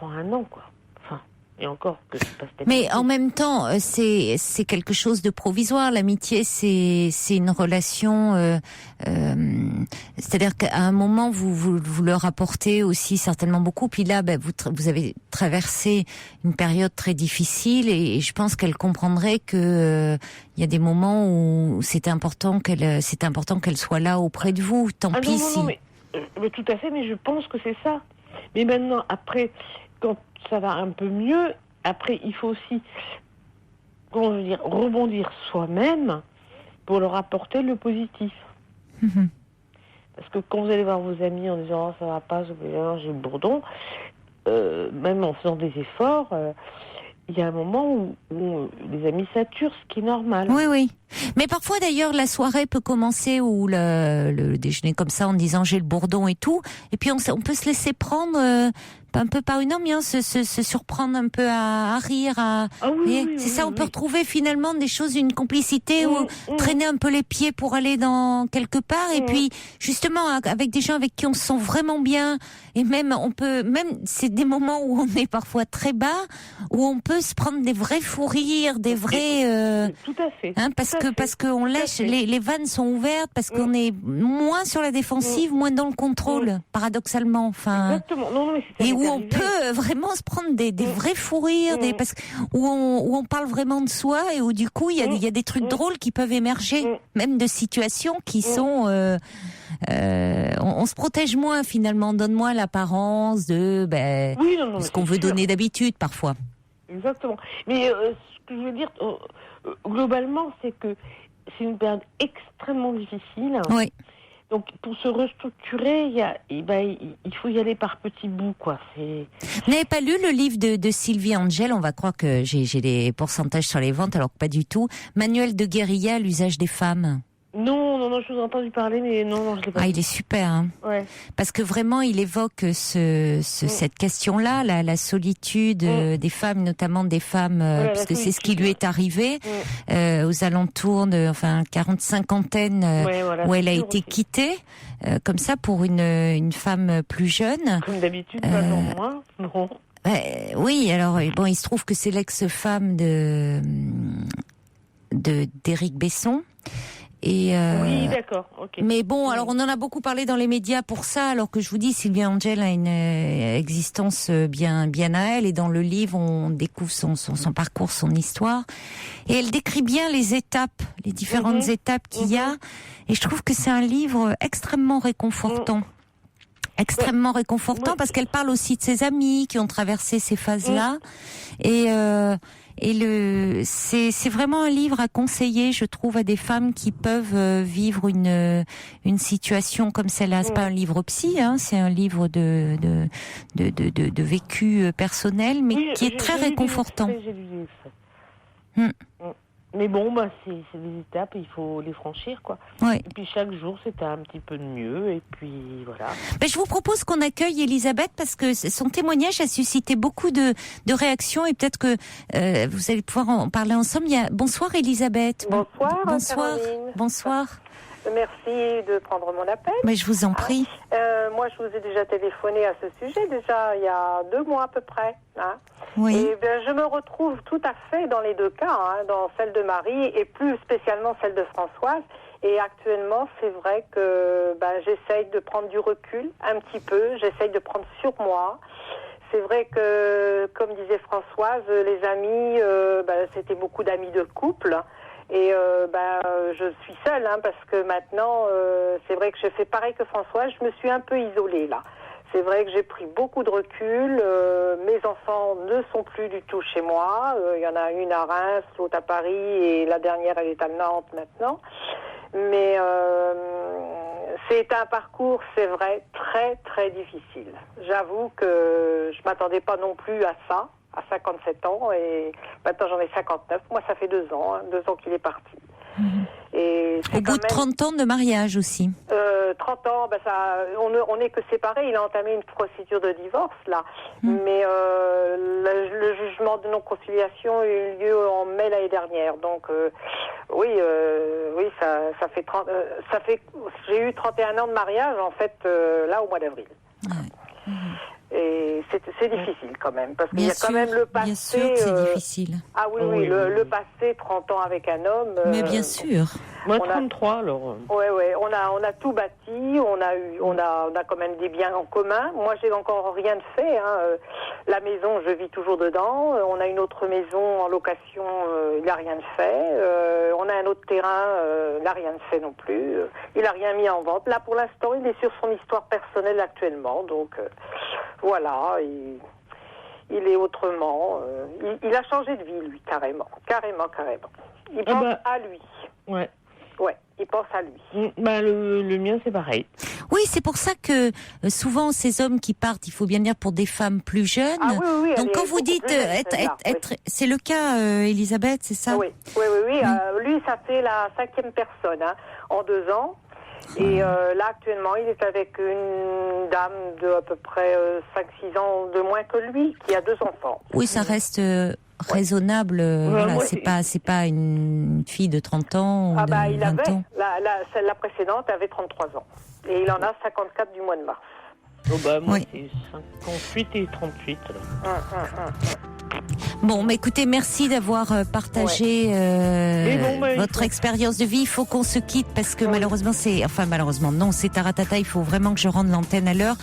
un an, quoi. Enfin, et encore que c'est pas stabilisé. Mais en même temps, c'est quelque chose de provisoire. L'amitié, c'est une relation. C'est-à-dire qu'à un moment, vous leur apportez aussi certainement beaucoup. Puis là, vous avez traversé une période très difficile, et je pense qu'elle comprendrait que il y a des moments où c'est important qu'elle soit là auprès de vous. Tant pis si. Non, mais tout à fait. Mais je pense que c'est ça. Mais maintenant, après, quand ça va un peu mieux, après, il faut aussi, rebondir soi-même pour leur apporter le positif. Parce que quand vous allez voir vos amis en disant « oh, ça va pas, j'ai le bourdon », même en faisant des efforts, il y a un moment où les amis saturent, ce qui est normal. Oui. Mais parfois, d'ailleurs, la soirée peut commencer ou le déjeuner comme ça en disant j'ai le bourdon et tout. Et puis, on peut se laisser prendre un peu par une ambiance, se surprendre un peu à rire, c'est ça, on peut retrouver finalement des choses, une complicité ou traîner un peu les pieds pour aller dans quelque part, et puis justement avec des gens avec qui on se sent vraiment bien, et même c'est des moments où on est parfois très bas, où on peut se prendre des vrais fous rires, des vrais tout à fait, parce que on lâche, les vannes sont ouvertes, parce qu'on est moins sur la défensive, moins dans le contrôle, paradoxalement, exactement. Non, mais et où on peut vraiment se prendre des vrais fous rires, où on parle vraiment de soi, et où du coup il y a des trucs drôles qui peuvent émerger, même de situations qui sont on se protège moins finalement, on donne moins l'apparence de ce qu'on veut donner d'habitude parfois. Exactement. Mais ce que je veux dire globalement, c'est que c'est une période extrêmement difficile. Oui. Donc, pour se restructurer, il faut y aller par petits bouts, quoi. Vous n'avez pas lu le livre de Sylvie Angel? On va croire que j'ai les pourcentages sur les ventes, alors que pas du tout. Manuel de guérilla à l'usage des femmes. Non, je vous ai entendu parler, mais non, je l'ai pas. Il est super, hein. Ouais. Parce que vraiment, il évoque cette question-là, la solitude des femmes, notamment des femmes, parce que c'est ce qui lui est arrivé aux alentours de, 40-50, où elle a été quittée, comme ça, pour une femme plus jeune. Comme d'habitude, pas moins, non. Oui, alors bon, il se trouve que c'est l'ex-femme d'Éric Besson. Et oui, d'accord. Okay. Mais bon, alors on en a beaucoup parlé dans les médias pour ça, alors que je vous dis, Sylvie Angel a une existence bien à elle, et dans le livre, on découvre son parcours, son histoire, et elle décrit bien les étapes, les différentes étapes qu'il y a, et je trouve que c'est un livre extrêmement réconfortant. Extrêmement réconfortant, parce qu'elle parle aussi de ses amis qui ont traversé ces phases-là, et c'est vraiment un livre à conseiller, je trouve, à des femmes qui peuvent vivre une situation comme celle-là. C'est pas un livre psy, c'est un livre de vécu personnel, mais qui est très réconfortant. Mais bon, c'est des étapes, il faut les franchir, quoi. Ouais. Et puis chaque jour, c'était un petit peu de mieux, et puis voilà. Je vous propose qu'on accueille Elisabeth, parce que son témoignage a suscité beaucoup de réactions, et peut-être que vous allez pouvoir en parler ensemble. Bonsoir Elisabeth. Bonsoir. Caroline. Bonsoir. Merci de prendre mon appel. Mais je vous en prie. Moi, je vous ai déjà téléphoné à ce sujet, déjà il y a 2 mois à peu près. Oui. Et je me retrouve tout à fait dans les 2 cas, dans celle de Marie et plus spécialement celle de Françoise. Et actuellement, c'est vrai que j'essaye de prendre du recul un petit peu, j'essaye de prendre sur moi. C'est vrai que, comme disait Françoise, les amis, c'était beaucoup d'amis de couple. Et je suis seule, parce que maintenant, c'est vrai que j'ai fait pareil que François, je me suis un peu isolée là. C'est vrai que j'ai pris beaucoup de recul, mes enfants ne sont plus du tout chez moi, il y en a une à Reims, l'autre à Paris, et la dernière elle est à Nantes maintenant. Mais c'est un parcours, c'est vrai, très très difficile. J'avoue que je m'attendais pas non plus à ça, à 57 ans, et maintenant j'en ai 59. Moi, ça fait 2 ans, 2 ans qu'il est parti. Et au bout de 30 ans de mariage aussi. 30 ans, on n'est que séparés. Il a entamé une procédure de divorce, là. Mais le jugement de non-conciliation a eu lieu en mai l'année dernière. Donc, ça fait j'ai eu 31 ans de mariage, en fait, là, au mois d'avril. Ouais. Et c'est difficile quand même, parce qu'il y a quand même le passé. Bien sûr que c'est difficile. Ah oui, le passé, 30 ans avec un homme. Mais bien sûr. Moi, 33 alors. Oui, on a tout bâti, on a quand même des biens en commun. Moi, j'ai encore rien de fait. La maison, je vis toujours dedans. On a une autre maison en location, il n'a rien de fait. On a un autre terrain, il n'a rien de fait non plus. Il n'a rien mis en vente. Là, pour l'instant, il est sur son histoire personnelle actuellement, donc. Voilà, il est autrement. Il a changé de vie, lui, carrément. Il pense à lui. Ouais. Ouais, il pense à lui. Le mien, c'est pareil. Oui, c'est pour ça que souvent, ces hommes qui partent, il faut bien dire, pour des femmes plus jeunes. Ah oui, donc, quand vous dites être, c'est le cas, Elisabeth, c'est ça? Oui. Lui, ça fait la 5e personne en 2 ans. Et là, actuellement, il est avec une dame de à peu près 5-6 ans de moins que lui, qui a 2 enfants. Oui, ça reste raisonnable. Voilà, c'est pas une fille de 30 ans ou de 20 ans. La précédente avait 33 ans. Et il en a 54 du mois de mars. Oh moi, c'est 58 et 38. Bon, mais écoutez, merci d'avoir partagé votre expérience de vie. Il faut qu'on se quitte parce que malheureusement, c'est taratata. Il faut vraiment que je rende l'antenne à l'heure.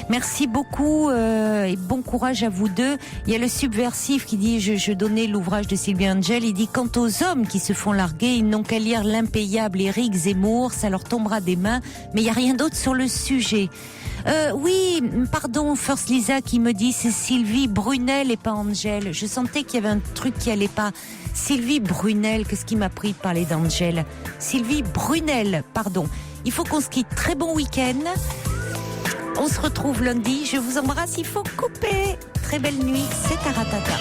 Merci beaucoup et bon courage à vous deux. Il y a le subversif qui dit, je donnais l'ouvrage de Sylvie Angel. Il dit, quant aux hommes qui se font larguer, ils n'ont qu'à lire l'impayable Éric Zemmour, ça leur tombera des mains. Mais il y a rien d'autre sur le sujet. Oui, pardon, First Lisa qui me dit c'est Sylvie Brunel et pas Angel. Je sentais qu'il y avait un truc qui allait pas. Sylvie Brunel, qu'est-ce qui m'a pris de parler d'Angel ? Sylvie Brunel, pardon. Il faut qu'on se quitte. Très bon week-end. On se retrouve lundi. Je vous embrasse, il faut couper. Très belle nuit, c'est Taratata.